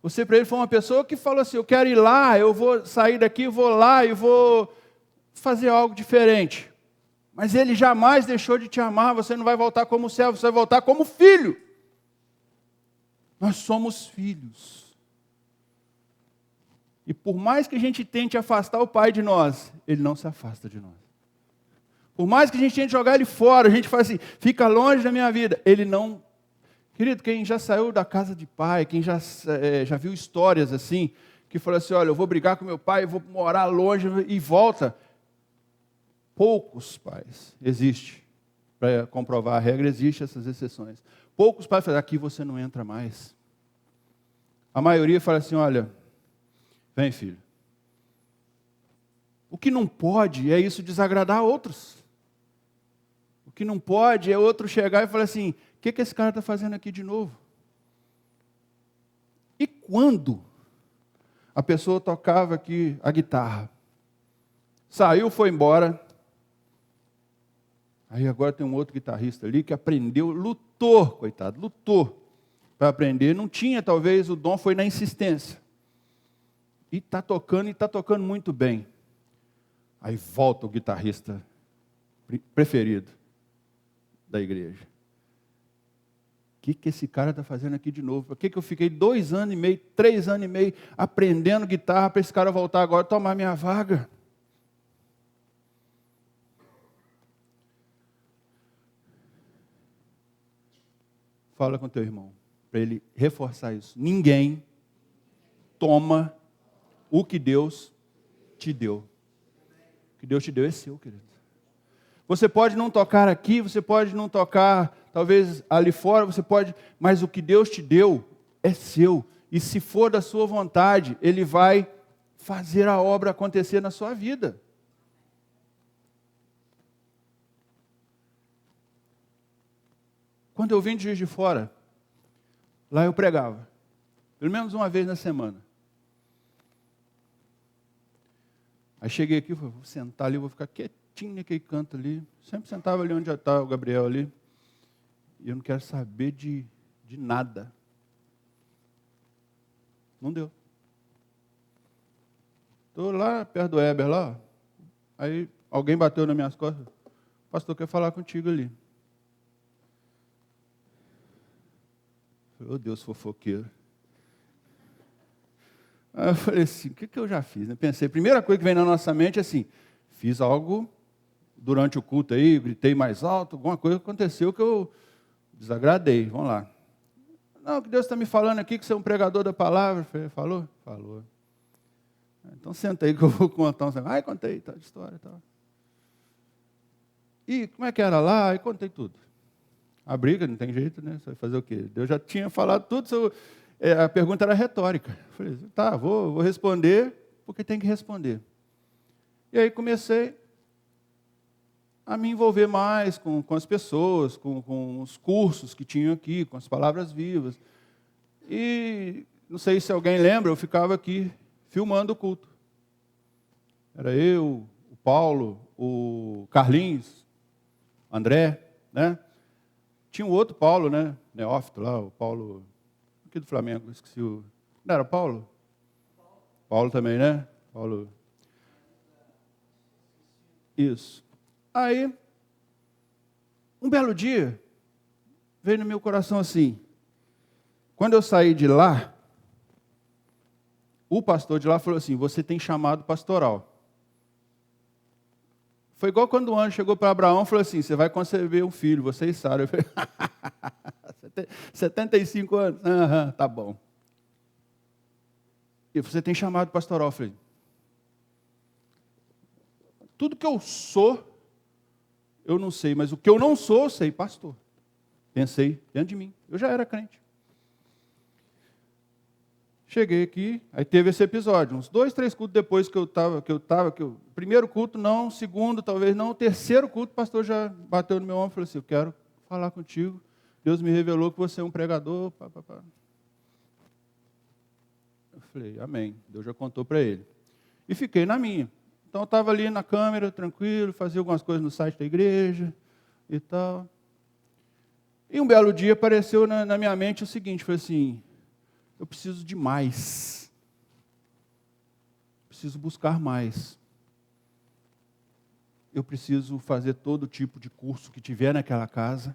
Você para Ele foi uma pessoa que falou assim, eu quero ir lá, eu vou sair daqui, vou lá e vou fazer algo diferente. Mas Ele jamais deixou de te amar, você não vai voltar como servo, você vai voltar como filho. Nós somos filhos. E por mais que a gente tente afastar o Pai de nós, Ele não se afasta de nós. Por mais que a gente tente jogar Ele fora, a gente fala assim, fica longe da minha vida. Ele não... Querido, quem já saiu da casa de pai, quem já viu histórias assim, que falou assim, olha, eu vou brigar com meu pai, eu vou morar longe e volta. Poucos pais, existe, para comprovar a regra, existem essas exceções. Poucos pais falam, aqui você não entra mais. A maioria fala assim, olha, vem filho. O que não pode é isso desagradar a outros. O que não pode é outro chegar e falar assim, o que esse cara está fazendo aqui de novo? E quando a pessoa tocava aqui a guitarra, saiu, foi embora, aí agora tem um outro guitarrista ali que aprendeu, lutou, coitado, lutou para aprender, não tinha talvez o dom, foi na insistência. E está tocando muito bem. Aí volta o guitarrista preferido da igreja. O que esse cara está fazendo aqui de novo? Por que eu fiquei 2 anos e meio, 3 anos e meio aprendendo guitarra para esse cara voltar agora e tomar minha vaga? Fala com teu irmão, para ele reforçar isso. Ninguém toma o que Deus te deu. O que Deus te deu é seu, querido. Você pode não tocar aqui, você pode não tocar, talvez ali fora, você pode, mas o que Deus te deu é seu. E se for da sua vontade, Ele vai fazer a obra acontecer na sua vida. Quando eu vim de Juiz de Fora, lá eu pregava, pelo menos uma vez na semana. Aí cheguei aqui, vou sentar ali, vou ficar quietinho naquele canto ali. Sempre sentava ali onde já está o Gabriel ali. E eu não quero saber de nada. Não deu. Estou lá perto do Eber, lá. Aí alguém bateu nas minhas costas. O pastor quer falar contigo ali. Falei, ô Deus fofoqueiro. Aí eu falei assim, o que eu já fiz? Pensei, a primeira coisa que vem na nossa mente é assim, fiz algo durante o culto aí, gritei mais alto, alguma coisa aconteceu que eu desagradei. Vamos lá. Não, que Deus está me falando aqui que você é um pregador da palavra. Eu falei, falou? Falou. Então senta aí que eu vou contar um negócio. Contei tal história e tal. E como é que era lá? E contei tudo. A briga, não tem jeito, né? Você vai fazer o quê? Deus já tinha falado tudo. A pergunta era retórica. Eu falei, tá, vou responder, porque tem que responder. E aí comecei a me envolver mais com as pessoas, com os cursos que tinham aqui, com as palavras vivas. E não sei se alguém lembra, eu ficava aqui filmando o culto. Era eu, o Paulo, o Carlinhos, o André, né? Tinha um outro Paulo, né? Neófito lá, o Paulo aqui do Flamengo, esqueci o... Não era Paulo? Paulo também, né? Paulo. Isso. Aí, um belo dia, veio no meu coração assim, quando eu saí de lá, o pastor de lá falou assim, você tem chamado pastoral. Foi igual quando o anjo chegou para Abraão e falou assim, você vai conceber um filho, você e Sara. Eu falei, 75 anos? Tá bom. E você tem chamado pastoral. Eu falei, tudo que eu sou, eu não sei, mas o que eu não sou, eu sei, pastor. Pensei dentro de mim, eu já era crente. Cheguei aqui, aí teve esse episódio, uns 2, 3 cultos depois primeiro culto não, segundo talvez não, o terceiro culto o pastor já bateu no meu ombro e falou assim, eu quero falar contigo, Deus me revelou que você é um pregador, Eu falei, amém, Deus já contou para ele. E fiquei na minha. Então eu estava ali na câmera, tranquilo, fazia algumas coisas no site da igreja e tal. E um belo dia apareceu na minha mente o seguinte, foi assim, eu preciso de mais. Preciso buscar mais. Eu preciso fazer todo tipo de curso que tiver naquela casa.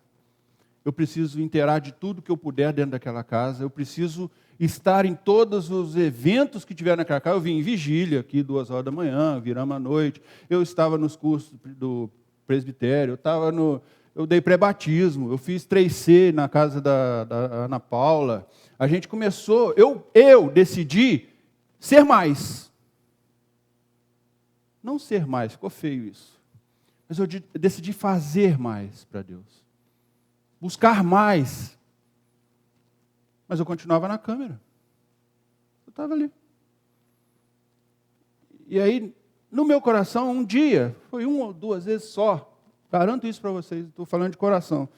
Eu preciso inteirar de tudo que eu puder dentro daquela casa. Eu preciso estar em todos os eventos que tiver naquela casa. Eu vim em vigília aqui, 2 horas da manhã, viramos à noite. Eu estava nos cursos do presbitério. Eu dei pré-batismo. Eu fiz 3C na casa da Ana Paula. A gente começou, eu decidi ser mais. Não ser mais, ficou feio isso. Mas eu decidi fazer mais para Deus. Buscar mais. Mas eu continuava na câmera. Eu estava ali. E aí, no meu coração, um dia, foi 1 ou 2 vezes só, garanto isso para vocês, estou falando de coração.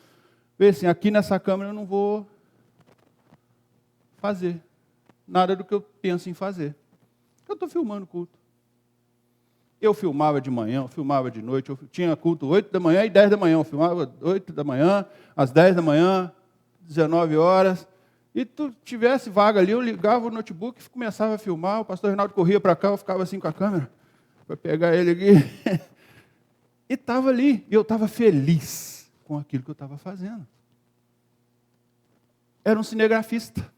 Veja assim, aqui nessa câmera eu não vou fazer nada do que eu penso em fazer. Eu estou filmando o culto. Eu filmava de manhã, eu filmava de noite, eu tinha culto 8 da manhã e 10 da manhã. Eu filmava 8 da manhã, às 10 da manhã, 19 horas. E tu tivesse vaga ali, eu ligava o notebook e começava a filmar. O pastor Reinaldo corria para cá, eu ficava assim com a câmera, para pegar ele aqui. E estava ali, e eu estava feliz com aquilo que eu estava fazendo. Era um cinegrafista.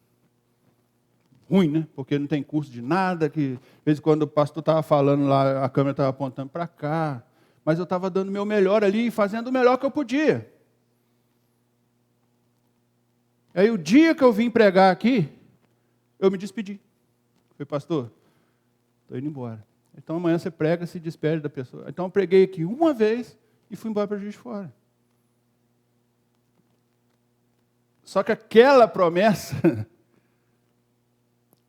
Ruim, né? Porque não tem curso de nada, que de vez em quando o pastor estava falando lá, a câmera estava apontando para cá, mas eu estava dando o meu melhor ali e fazendo o melhor que eu podia. Aí o dia que eu vim pregar aqui, eu me despedi. Falei, pastor, estou indo embora. Então amanhã você prega, se despede da pessoa. Então eu preguei aqui uma vez e fui embora para Juiz de Fora. Só que aquela promessa,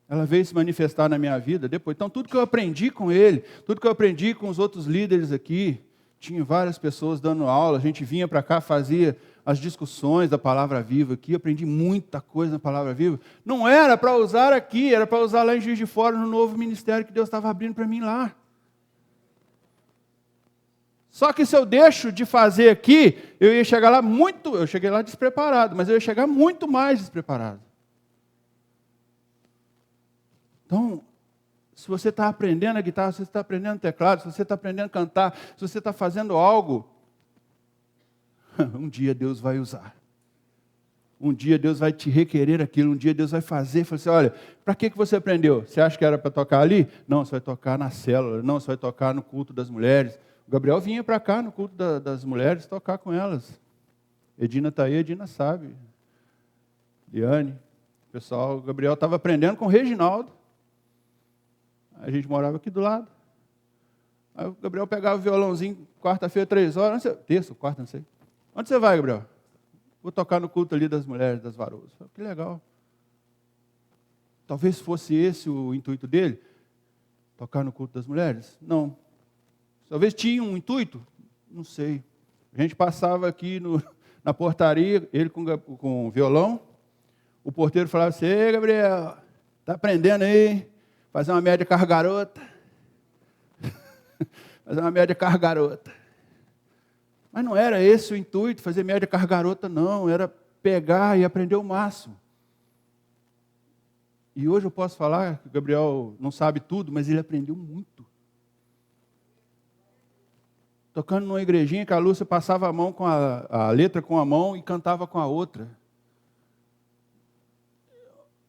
ela veio se manifestar na minha vida depois. Então tudo que eu aprendi com ele, tudo que eu aprendi com os outros líderes aqui, tinha várias pessoas dando aula, a gente vinha para cá, fazia as discussões da Palavra Viva aqui, aprendi muita coisa na Palavra Viva. Não era para usar aqui, era para usar lá em Juiz de Fora, no novo ministério que Deus estava abrindo para mim lá. Só que se eu deixo de fazer aqui, eu ia chegar lá eu cheguei lá despreparado, mas eu ia chegar muito mais despreparado. Então, se você está aprendendo a guitarra, se você está aprendendo teclado, se você está aprendendo a cantar, se você está fazendo algo, um dia Deus vai usar. Um dia Deus vai te requerer aquilo, um dia Deus vai fazer. Fala assim, olha, para que você aprendeu? Você acha que era para tocar ali? Não, você vai tocar na célula. Não, você vai tocar no culto das mulheres. O Gabriel vinha para cá no culto das mulheres tocar com elas. Edina está aí, Edina sabe. Liane. Pessoal, o Gabriel estava aprendendo com o Reginaldo. A gente morava aqui do lado. Aí o Gabriel pegava o violãozinho, quarta-feira, 3 horas. Terça, quarta, não sei. Onde você vai, Gabriel? Vou tocar no culto ali das mulheres, das varoas. Que legal. Talvez fosse esse o intuito dele, tocar no culto das mulheres? Não. Talvez tinha um intuito? Não sei. A gente passava aqui na portaria, ele com violão, o porteiro falava assim, ei, Gabriel, está aprendendo aí? Fazer uma média com as garotas. Fazer uma média com as garotas. Mas não era esse o intuito, fazer média com as garotas, não. Era pegar e aprender o máximo. E hoje eu posso falar que o Gabriel não sabe tudo, mas ele aprendeu muito. Tocando numa igrejinha que a Lúcia passava a mão com a letra com a mão e cantava com a outra.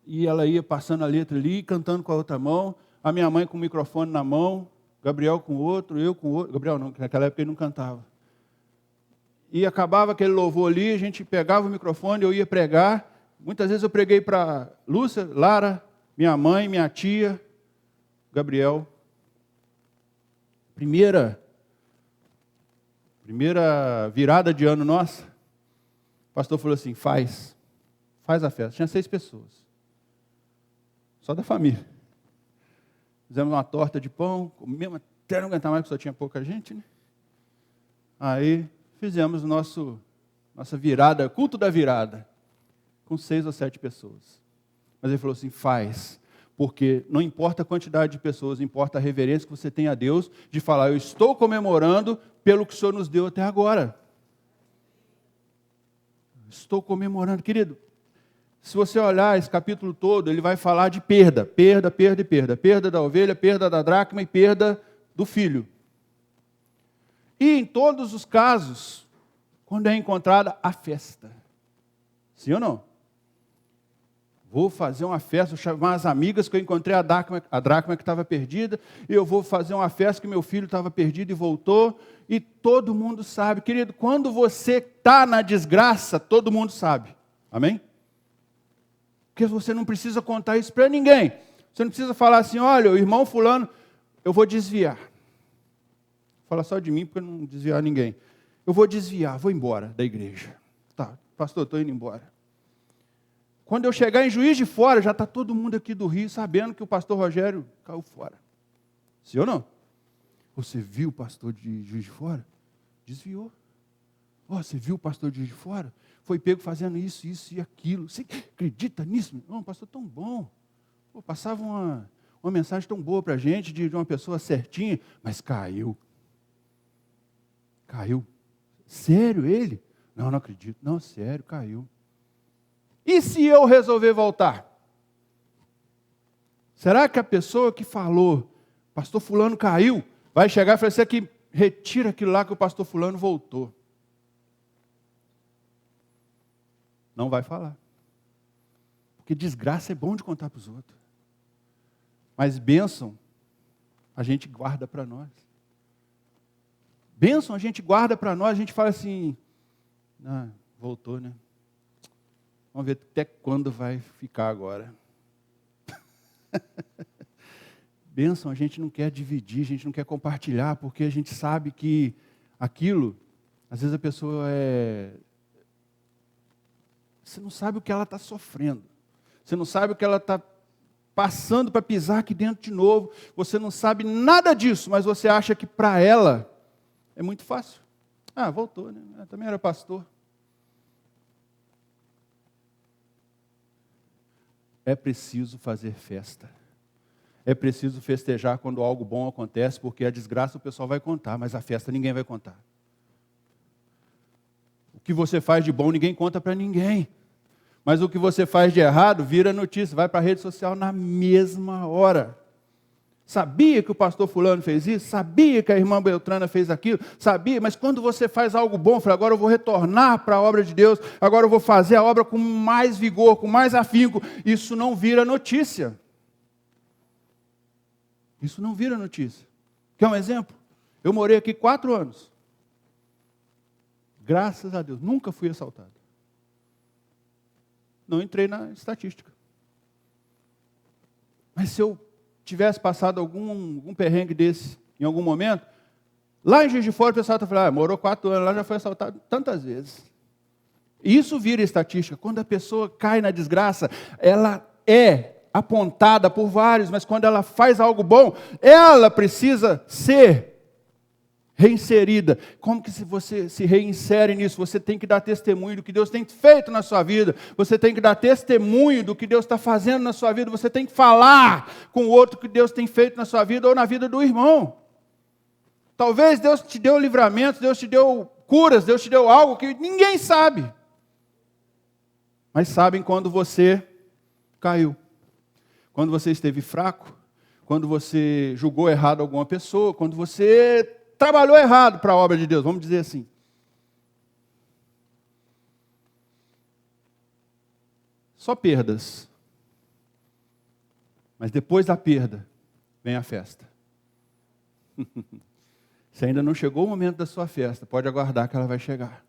E ela ia passando a letra ali, cantando com a outra mão. A minha mãe com o microfone na mão, Gabriel com o outro, eu com o outro. Gabriel não, naquela época ele não cantava. E acabava aquele louvor ali, a gente pegava o microfone, eu ia pregar. Muitas vezes eu preguei para Lúcia, Lara, minha mãe, minha tia, Gabriel. Primeira virada de ano nossa, o pastor falou assim, faz a festa. Tinha 6 pessoas. Só da família. Fizemos uma torta de pão, comemos até não aguentar mais, porque só tinha pouca gente, né? Aí fizemos nossa virada, culto da virada, com 6 ou 7 pessoas. Mas ele falou assim, faz, porque não importa a quantidade de pessoas, importa a reverência que você tem a Deus, de falar, eu estou comemorando pelo que o Senhor nos deu até agora. Estou comemorando. Querido, se você olhar esse capítulo todo, ele vai falar de perda, perda, perda e perda. Perda da ovelha, perda da dracma e perda do filho. E em todos os casos, quando é encontrada a festa. Sim ou não? Vou fazer uma festa, vou chamar as amigas que eu encontrei a dracma que estava perdida, e eu vou fazer uma festa que meu filho estava perdido e voltou, e todo mundo sabe. Querido, quando você está na desgraça, todo mundo sabe. Amém? Porque você não precisa contar isso para ninguém. Você não precisa falar assim, olha, o irmão fulano, eu vou desviar. Vou falar só de mim, porque eu não desviar ninguém. Eu vou desviar, vou embora da igreja. Tá, pastor, estou indo embora. Quando eu chegar em Juiz de Fora, já está todo mundo aqui do Rio sabendo que o pastor Rogério caiu fora. Sim ou não? Você viu o pastor de Juiz de Fora? Desviou. Você viu o pastor de Juiz de Fora? Foi pego fazendo isso, isso e aquilo. Você acredita nisso? Não, pastor, tão bom. Pô, passava uma mensagem tão boa para a gente, de uma pessoa certinha, mas caiu. Caiu. Sério ele? Não, não acredito. Não, sério, caiu. E se eu resolver voltar? Será que a pessoa que falou, pastor fulano caiu, vai chegar e falar assim, que retira aquilo lá que o pastor fulano voltou? Não vai falar. Porque desgraça é bom de contar para os outros. Mas bênção, a gente guarda para nós. Bênção a gente guarda para nós, a gente fala assim, voltou, né? Vamos ver até quando vai ficar agora. bênção a gente não quer dividir, a gente não quer compartilhar, porque a gente sabe que aquilo, às vezes a pessoa você não sabe o que ela está sofrendo. Você não sabe o que ela está passando para pisar aqui dentro de novo. Você não sabe nada disso, mas você acha que para ela é muito fácil. Ah, voltou, né? Eu também era pastor. É preciso fazer festa. É preciso festejar quando algo bom acontece, porque a desgraça o pessoal vai contar, mas a festa ninguém vai contar. O que você faz de bom ninguém conta para ninguém. Mas o que você faz de errado vira notícia, vai para a rede social na mesma hora. Sabia que o pastor fulano fez isso? Sabia que a irmã Beltrana fez aquilo? Sabia, mas quando você faz algo bom, fala, agora eu vou retornar para a obra de Deus, agora eu vou fazer a obra com mais vigor, com mais afinco, isso não vira notícia. Isso não vira notícia. Quer um exemplo? Eu morei aqui 4 anos. Graças a Deus, nunca fui assaltado. Não entrei na estatística. Mas se eu tivesse passado algum perrengue desse em algum momento, lá em Juiz de Fora o pessoal está falando, morou 4 anos, lá já foi assaltado tantas vezes. E isso vira estatística. Quando a pessoa cai na desgraça, ela é apontada por vários, mas quando ela faz algo bom, ela precisa ser reinserida. Como que se você se reinsere nisso? Você tem que dar testemunho do que Deus tem feito na sua vida. Você tem que dar testemunho do que Deus está fazendo na sua vida. Você tem que falar com o outro que Deus tem feito na sua vida ou na vida do irmão. Talvez Deus te deu livramento, Deus te deu curas, Deus te deu algo que ninguém sabe. Mas sabem quando você caiu. Quando você esteve fraco, quando você julgou errado alguma pessoa, quando você trabalhou errado para a obra de Deus, vamos dizer assim. Só perdas. Mas depois da perda, vem a festa. Se ainda não chegou o momento da sua festa, pode aguardar que ela vai chegar.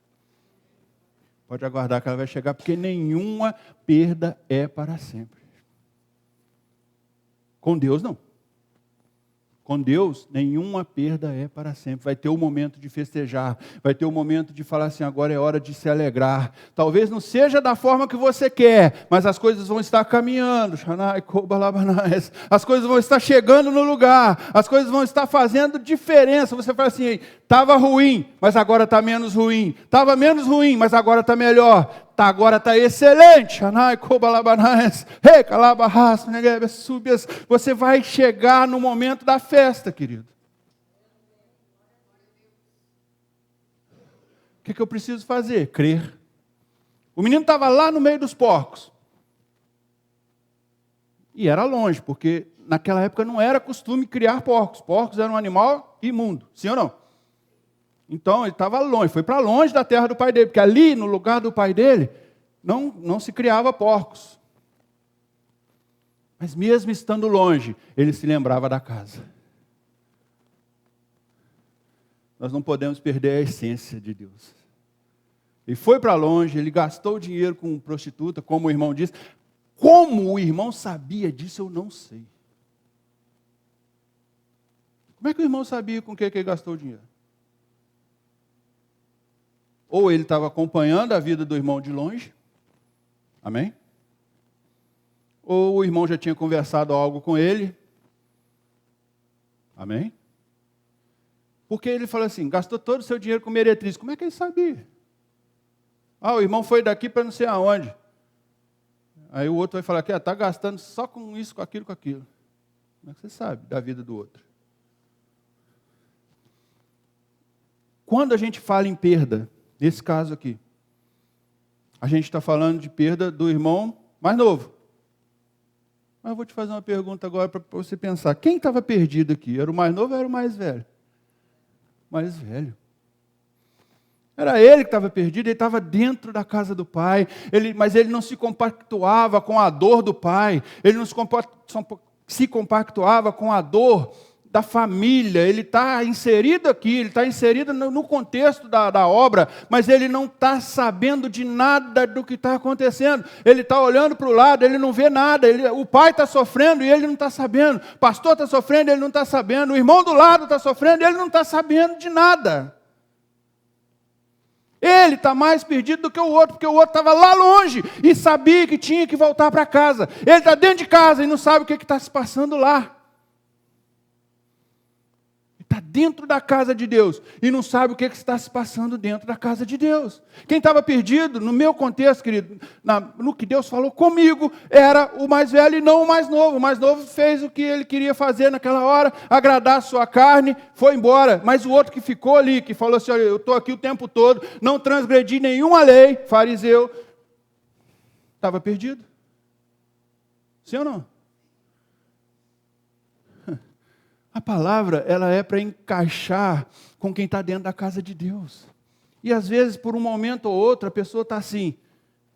Pode aguardar que ela vai chegar, porque nenhuma perda é para sempre. Com Deus, não. Com Deus, nenhuma perda é para sempre. Vai ter o momento de festejar. Vai ter o momento de falar assim, agora é hora de se alegrar. Talvez não seja da forma que você quer, mas as coisas vão estar caminhando. As coisas vão estar chegando no lugar. As coisas vão estar fazendo diferença. Você fala assim, estava ruim, mas agora está menos ruim. Estava menos ruim, mas agora está melhor. Agora está excelente. Você vai chegar no momento da festa, querido. O que eu preciso fazer? Crer. O menino estava lá no meio dos porcos. E era longe, porque naquela época não era costume criar porcos. Porcos eram um animal imundo. Sim ou não? Então, ele estava longe, foi para longe da terra do pai dele, porque ali, no lugar do pai dele, não se criava porcos. Mas mesmo estando longe, ele se lembrava da casa. Nós não podemos perder a essência de Deus. Ele foi para longe, ele gastou dinheiro com prostituta, como o irmão disse. Como o irmão sabia disso, eu não sei. Como é que o irmão sabia com o que ele gastou o dinheiro? Ou ele estava acompanhando a vida do irmão de longe, amém? Ou o irmão já tinha conversado algo com ele, amém? Porque ele falou assim, gastou todo o seu dinheiro com meretriz. Como é que ele sabia? Ah, o irmão foi daqui para não sei aonde. Aí o outro vai falar que está gastando só com isso, com aquilo, com aquilo. Como é que você sabe da vida do outro? Quando a gente fala em perda, nesse caso aqui, a gente está falando de perda do irmão mais novo. Mas eu vou te fazer uma pergunta agora para você pensar. Quem estava perdido aqui? Era o mais novo ou era o mais velho? Mais velho. Era ele que estava perdido, ele estava dentro da casa do pai, mas ele não se compactuava com a dor do pai, ele não se compactuava com a dor da família, ele está inserido aqui, ele está inserido no contexto da obra, mas ele não está sabendo de nada do que está acontecendo. Ele está olhando para o lado, ele não vê nada. O pai está sofrendo e ele não está sabendo. O pastor está sofrendo e ele não está sabendo. O irmão do lado está sofrendo e ele não está sabendo de nada. Ele está mais perdido do que o outro, porque o outro estava lá longe e sabia que tinha que voltar para casa. Ele está dentro de casa e não sabe o que está se passando lá. Está dentro da casa de Deus e não sabe o que está se passando dentro da casa de Deus. Quem estava perdido, no meu contexto, querido, no que Deus falou comigo, era o mais velho e não o mais novo. O mais novo fez o que ele queria fazer naquela hora, agradar a sua carne, foi embora. Mas o outro que ficou ali, que falou assim, olha, eu estou aqui o tempo todo, não transgredi nenhuma lei, fariseu, estava perdido. Sim ou não? A palavra, ela é para encaixar com quem está dentro da casa de Deus. E às vezes, por um momento ou outro, a pessoa está assim,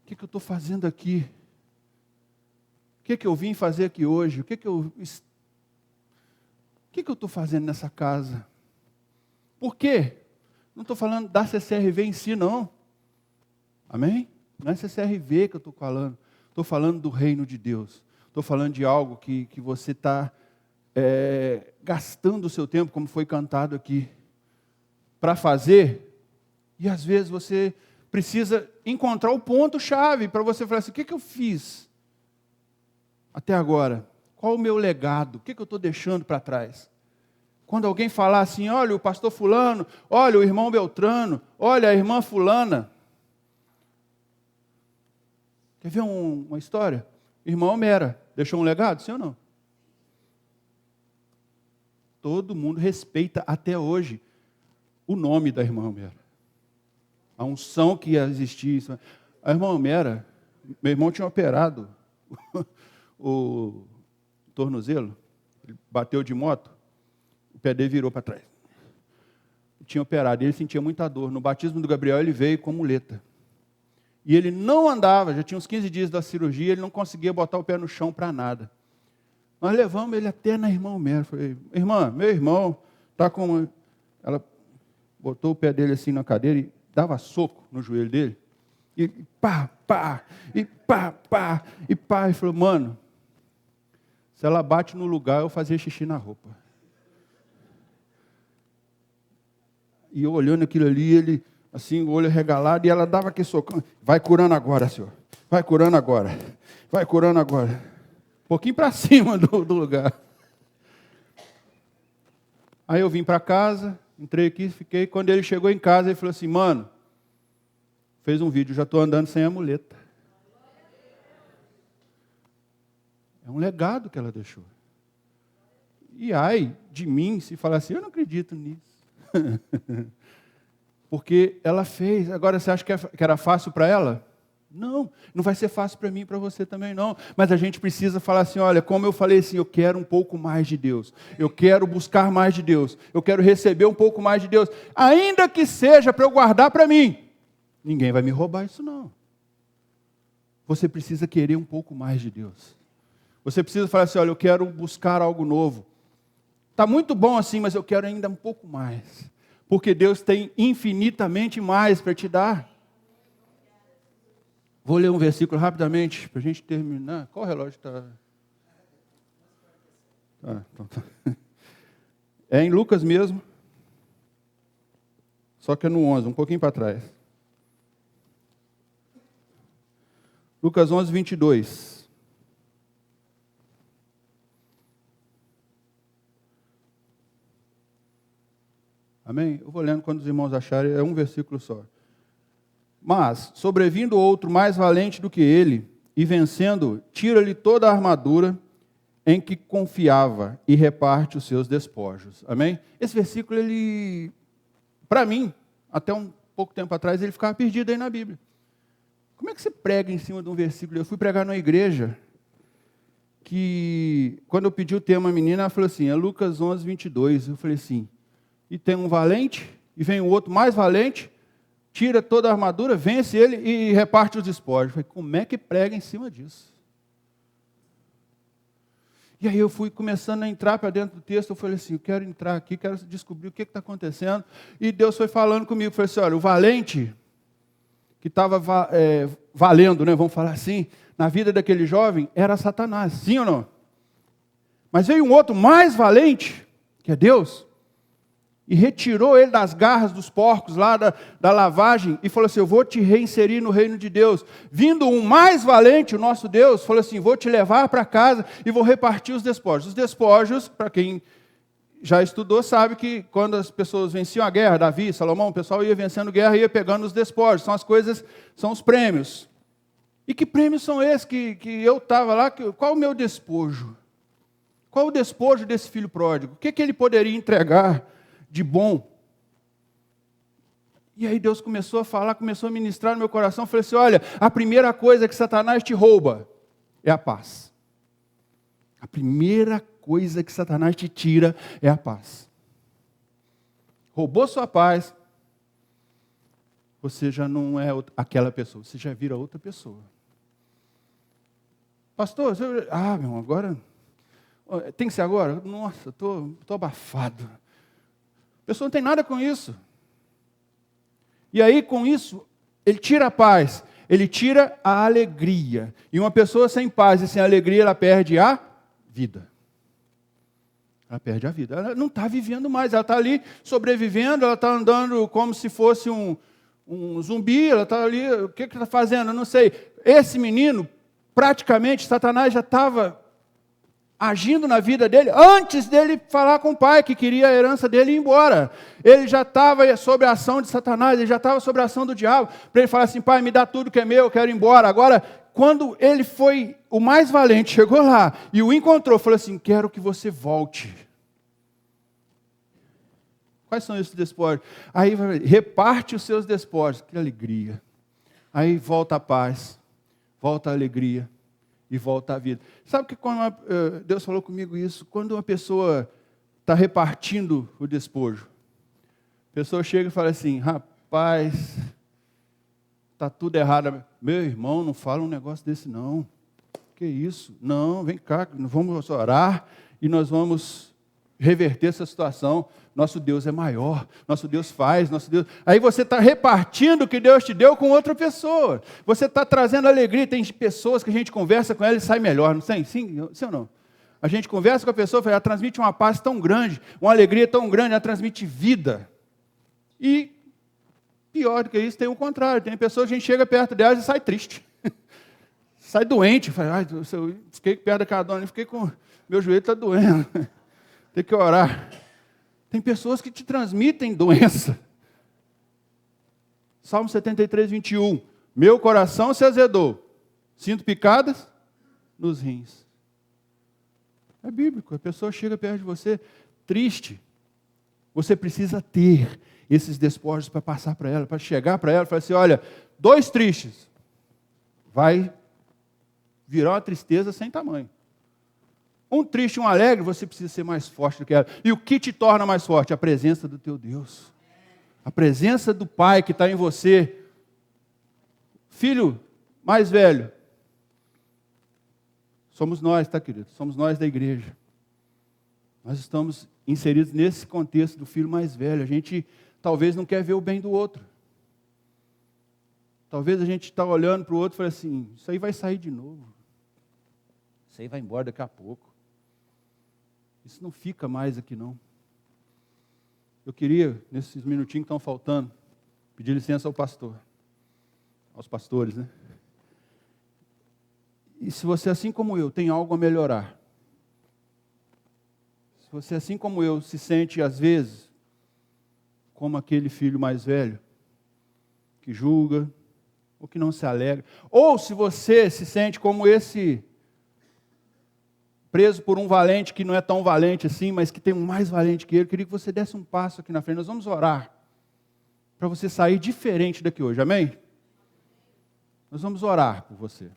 o que eu estou fazendo aqui? O que eu vim fazer aqui hoje? O que eu estou fazendo nessa casa? Por quê? Não estou falando da CCRV em si, não. Amém? Não é CCRV que eu estou falando. Estou falando do reino de Deus. Estou falando de algo que você está gastando o seu tempo, como foi cantado aqui, para fazer, e às vezes você precisa encontrar o ponto-chave para você falar assim, o que eu fiz até agora? Qual o meu legado? O que eu estou deixando para trás? Quando alguém falar assim, olha o pastor fulano, olha o irmão Beltrano, olha a irmã fulana. Quer ver uma história? Irmã Homera deixou um legado, sim ou não? Todo mundo respeita até hoje o nome da irmã Homera. A unção que existia. A irmã Homera, meu irmão tinha operado o tornozelo, ele bateu de moto, o pé dele virou para trás. Tinha operado, e ele sentia muita dor. No batismo do Gabriel, ele veio com muleta. E ele não andava, já tinha uns 15 dias da cirurgia, ele não conseguia botar o pé no chão para nada. Nós levamos ele até na irmã Homera. Falei, irmã, meu irmão está com... Ela botou o pé dele assim na cadeira e dava soco no joelho dele. E pá, pá, e pá, pá, e pá. E falou, mano, se ela bate no lugar, eu fazia xixi na roupa. E eu olhando aquilo ali, ele, assim, o olho regalado, e ela dava aquele socão. Vai curando agora, senhor. Vai curando agora. Vai curando agora. Um pouquinho para cima do lugar. Aí eu vim para casa, entrei aqui, fiquei. Quando ele chegou em casa, ele falou assim, mano, fez um vídeo, já estou andando sem a muleta. É um legado que ela deixou. E ai de mim se falar assim, eu não acredito nisso. Porque ela fez. Agora você acha que era fácil para ela? Não, não vai ser fácil para mim e para você também não. Mas a gente precisa falar assim, olha, como eu falei assim, eu quero um pouco mais de Deus. Eu quero buscar mais de Deus. Eu quero receber um pouco mais de Deus. Ainda que seja para eu guardar para mim. Ninguém vai me roubar isso não. Você precisa querer um pouco mais de Deus. Você precisa falar assim, olha, eu quero buscar algo novo. Está muito bom assim, mas eu quero ainda um pouco mais. Porque Deus tem infinitamente mais para te dar. Vou ler um versículo rapidamente, para a gente terminar. Qual relógio está? Então tá. É em Lucas mesmo. Só que é no 11, um pouquinho para trás. Lucas 11, 22. Amém? Eu vou lendo quando os irmãos acharem, é um versículo só. Mas, sobrevindo outro mais valente do que ele, e vencendo, tira-lhe toda a armadura em que confiava e reparte os seus despojos. Amém? Esse versículo, ele, para mim, até um pouco tempo atrás, ele ficava perdido aí na Bíblia. Como é que você prega em cima de um versículo? Eu fui pregar numa igreja que, quando eu pedi o tema à menina, ela falou assim, é Lucas 11, 22. Eu falei assim, e tem um valente, e vem o outro mais valente, tira toda a armadura, vence ele e reparte os despojos. Eu falei, como é que prega em cima disso? E aí eu fui começando a entrar para dentro do texto, eu falei assim, eu quero entrar aqui, quero descobrir o que está acontecendo. E Deus foi falando comigo, falei assim, olha, o valente que estava valendo, né, vamos falar assim, na vida daquele jovem, era Satanás, sim ou não? Mas veio um outro mais valente, que é Deus, e retirou ele das garras dos porcos lá da lavagem, e falou assim, eu vou te reinserir no reino de Deus. Vindo um mais valente, o nosso Deus, falou assim, vou te levar para casa e vou repartir os despojos. Os despojos, para quem já estudou, sabe que quando as pessoas venciam a guerra, Davi, Salomão, o pessoal ia vencendo guerra e ia pegando os despojos, são as coisas, são os prêmios. E que prêmios são esses que eu estava lá, qual o meu despojo? Qual o despojo desse filho pródigo? O que ele poderia entregar de bom? E aí Deus começou a falar, começou a ministrar no meu coração, eu falei assim, olha, a primeira coisa que Satanás te rouba é a paz. A primeira coisa que Satanás te tira é a paz. Roubou sua paz, você já não é aquela pessoa, você já vira outra pessoa. Pastor, meu irmão, agora, tem que ser agora? Nossa, estou abafado. A pessoa não tem nada com isso. E aí, com isso, ele tira a paz, ele tira a alegria. E uma pessoa sem paz e sem alegria, ela perde a vida. Ela perde a vida. Ela não está vivendo mais, ela está ali sobrevivendo, ela está andando como se fosse um zumbi, ela está ali, o que está fazendo? Eu não sei. Esse menino, praticamente, Satanás já estava agindo na vida dele, antes dele falar com o pai, que queria a herança dele ir embora. Ele já estava sob a ação de Satanás, ele já estava sob a ação do diabo, para ele falar assim, pai, me dá tudo que é meu, eu quero ir embora. Agora, quando ele foi o mais valente, chegou lá e o encontrou, falou assim, quero que você volte. Quais são esses despojos? Aí reparte os seus despojos, que alegria. Aí volta a paz, volta a alegria. E volta à vida. Sabe que quando Deus falou comigo isso? Quando uma pessoa está repartindo o despojo, a pessoa chega e fala assim, rapaz, está tudo errado. Meu irmão, não fala um negócio desse não. Que isso? Não, vem cá, vamos orar e nós vamos reverter essa situação. Nosso Deus é maior, nosso Deus faz, nosso Deus... Aí você está repartindo o que Deus te deu com outra pessoa. Você está trazendo alegria. Tem pessoas que a gente conversa com elas e sai melhor, não tem? Sim ou não? A gente conversa com a pessoa, ela transmite uma paz tão grande, uma alegria tão grande, ela transmite vida. E, pior do que isso, tem o contrário. Tem pessoas que a gente chega perto delas e sai triste. Sai doente. Fala, eu fiquei perto daquela dona, fiquei com... Meu joelho está doendo. Tem que orar. Tem pessoas que te transmitem doença. Salmo 73, 21. Meu coração se azedou. Sinto picadas nos rins. É bíblico. A pessoa chega perto de você triste. Você precisa ter esses despojos para passar para ela, para chegar para ela e falar assim, olha, 2 tristes. Vai virar uma tristeza sem tamanho. Um triste e um alegre, você precisa ser mais forte do que ela. E o que te torna mais forte? A presença do teu Deus. A presença do Pai que está em você. Filho mais velho. Somos nós, tá, querido? Somos nós da igreja. Nós estamos inseridos nesse contexto do filho mais velho. A gente talvez não quer ver o bem do outro. Talvez a gente está olhando para o outro e fala assim, isso aí vai sair de novo. Isso aí vai embora daqui a pouco. Isso não fica mais aqui, não. Eu queria, nesses minutinhos que estão faltando, pedir licença ao pastor. Aos pastores, né? E se você, assim como eu, tem algo a melhorar, se você, assim como eu, se sente, às vezes, como aquele filho mais velho, que julga, ou que não se alegra, ou se você se sente como esse... preso por um valente que não é tão valente assim, mas que tem um mais valente que ele, eu queria que você desse um passo aqui na frente. Nós vamos orar para você sair diferente daqui hoje, amém? Nós vamos orar por você.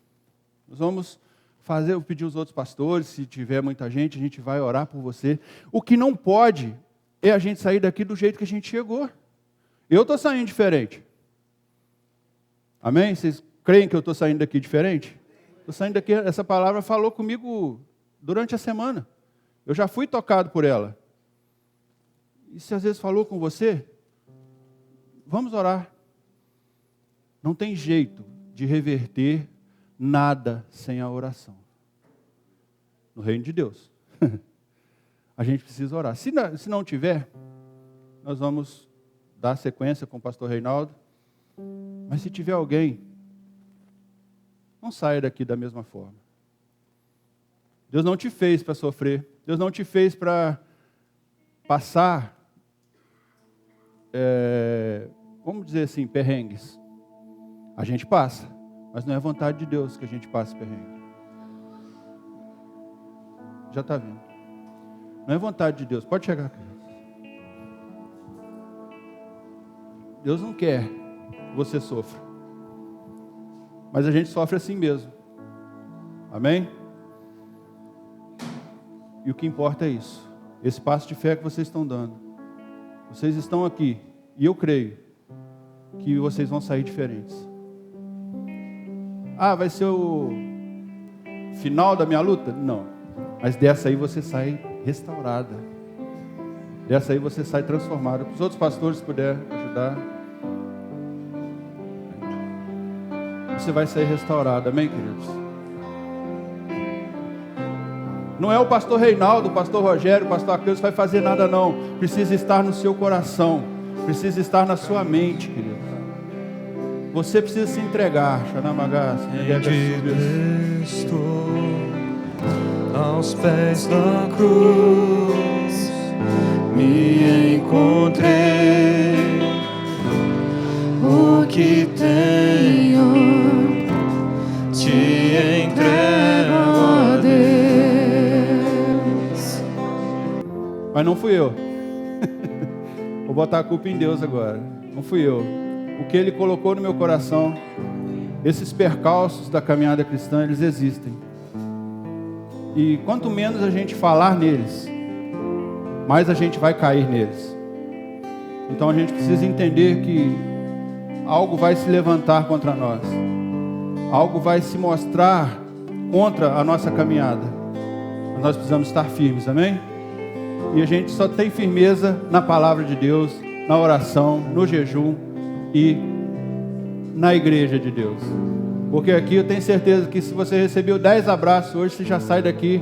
Nós vamos pedir os outros pastores, se tiver muita gente, a gente vai orar por você. O que não pode é a gente sair daqui do jeito que a gente chegou. Eu estou saindo diferente. Amém? Vocês creem que eu estou saindo daqui diferente? Estou saindo daqui, essa palavra falou comigo durante a semana. Eu já fui tocado por ela. E se às vezes falou com você, vamos orar. Não tem jeito de reverter nada sem a oração. No reino de Deus. A gente precisa orar. Se não tiver, nós vamos dar sequência com o pastor Reinaldo. Mas se tiver alguém, não saia daqui da mesma forma. Deus não te fez para sofrer. Deus não te fez para passar, vamos dizer assim, perrengues. A gente passa, mas não é vontade de Deus que a gente passe perrengue. Já está vendo? Não é vontade de Deus. Pode chegar, criança. Deus não quer que você sofra. Mas a gente sofre assim mesmo. Amém? E o que importa é isso. Esse passo de fé que vocês estão dando. Vocês estão aqui. E eu creio que vocês vão sair diferentes. Ah, vai ser o final da minha luta? Não. Mas dessa aí você sai restaurada. Dessa aí você sai transformada. Os outros pastores puderem ajudar. Você vai sair restaurado. Amém, queridos? Não é o pastor Reinaldo, o pastor Rogério, o pastor Aquiles que vai fazer nada não. Precisa estar no seu coração. Precisa estar na sua mente, querido. Você precisa se entregar. Estou aos pés da cruz, me encontrei. O que tenho te entrego a Deus. Mas não fui eu. Vou botar a culpa em Deus agora. Não fui eu. O que Ele colocou no meu coração, esses percalços da caminhada cristã, eles existem. E quanto menos a gente falar neles, mais a gente vai cair neles. Então a gente precisa entender que algo vai se levantar contra nós. Algo vai se mostrar contra a nossa caminhada. Mas nós precisamos estar firmes, amém? E a gente só tem firmeza na palavra de Deus, na oração, no jejum e na igreja de Deus. Porque aqui eu tenho certeza que se você recebeu 10 abraços hoje, você já sai daqui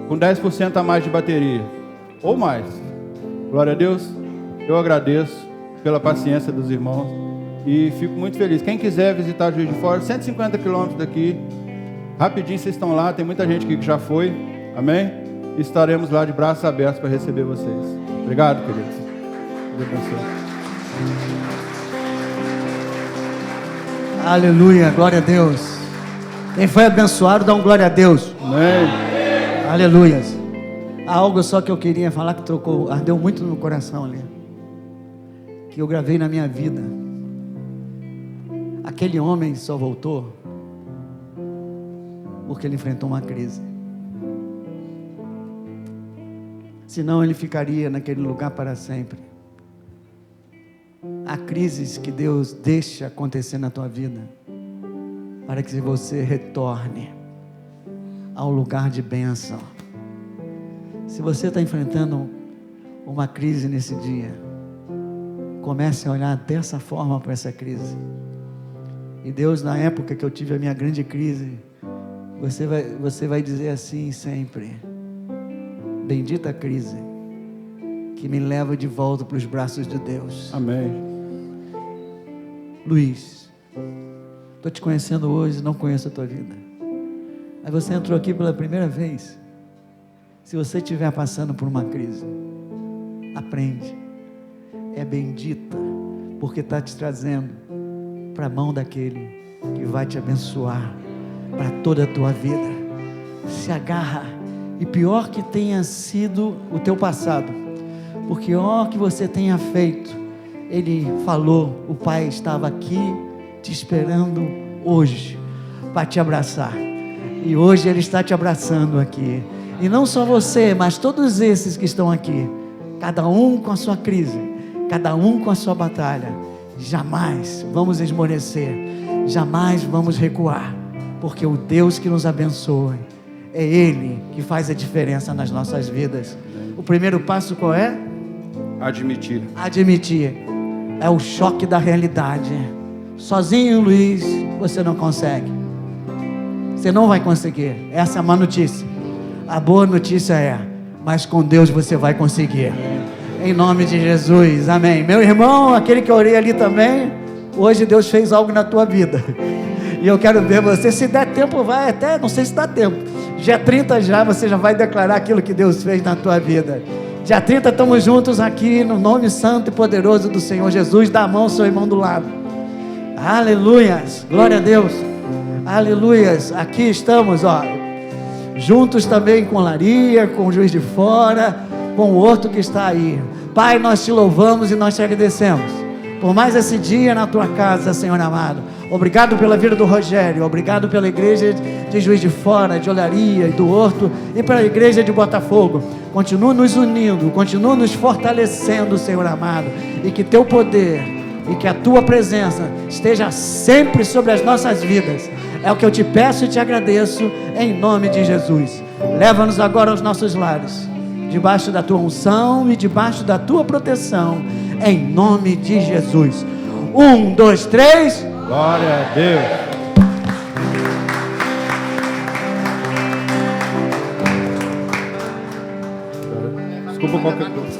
com 10% a mais de bateria. Ou mais. Glória a Deus. Eu agradeço pela paciência dos irmãos. E fico muito feliz. Quem quiser visitar Juiz de Fora, 150 quilômetros daqui. Rapidinho vocês estão lá. Tem muita gente aqui que já foi. Amém? Estaremos lá de braços abertos para receber vocês. Obrigado, queridos. Deus abençoe. Aleluia, glória a Deus. Quem foi abençoado, dá um glória a Deus. Amém. Aleluia. Há algo só que eu queria falar que ardeu muito no meu coração ali. Que eu gravei na minha vida. Aquele homem só voltou porque ele enfrentou uma crise. Senão ele ficaria naquele lugar para sempre. Há crises que Deus deixa acontecer na tua vida para que você retorne ao lugar de bênção. Se você está enfrentando uma crise nesse dia, comece a olhar dessa forma para essa crise. E Deus, na época que eu tive a minha grande crise, você vai dizer assim sempre: bendita crise que me leva de volta para os braços de Deus. Amém. Luiz, estou te conhecendo hoje, não conheço a tua vida. Aí você entrou aqui pela primeira vez. Se você estiver passando por uma crise, aprende. É bendita, porque está te trazendo para a mão daquele que vai te abençoar para toda a tua vida. Se agarra. E pior que tenha sido o teu passado, porque ó que você tenha feito, Ele falou, o Pai estava aqui te esperando hoje para te abraçar. E hoje Ele está te abraçando aqui. E não só você, mas todos esses que estão aqui, cada um com a sua crise, cada um com a sua batalha. Jamais vamos esmorecer, jamais vamos recuar, porque o Deus que nos abençoa É Ele que faz a diferença nas nossas vidas. O primeiro passo qual é? Admitir. Admitir. É o choque da realidade. Sozinho, Luiz, você não consegue. Você não vai conseguir. Essa é a má notícia. A boa notícia é, mas com Deus você vai conseguir. Em nome de Jesus, amém. Meu irmão, aquele que eu orei ali também, hoje Deus fez algo na tua vida. E eu quero ver você, se der tempo, vai até, não sei se dá tempo. Dia 30 já, você já vai declarar aquilo que Deus fez na tua vida. Dia 30 estamos juntos aqui, no nome santo e poderoso do Senhor Jesus. Dá a mão ao seu irmão do lado. Aleluias, glória a Deus. Aleluias, aqui estamos, ó, juntos também com Laria, com o Juiz de Fora, com o outro que está aí. Pai, nós te louvamos e nós te agradecemos por mais esse dia na tua casa, Senhor amado. Obrigado pela vida do Rogério, obrigado pela igreja de Juiz de Fora, de Olaria e do Horto, e pela igreja de Botafogo. Continua nos unindo, continua nos fortalecendo, Senhor amado, e que teu poder e que a tua presença esteja sempre sobre as nossas vidas. É o que eu te peço e te agradeço, em nome de Jesus. Leva-nos agora aos nossos lares, debaixo da tua unção e debaixo da tua proteção, em nome de Jesus. 1, 2, 3. Glória a Deus. Desculpa qualquer coisa.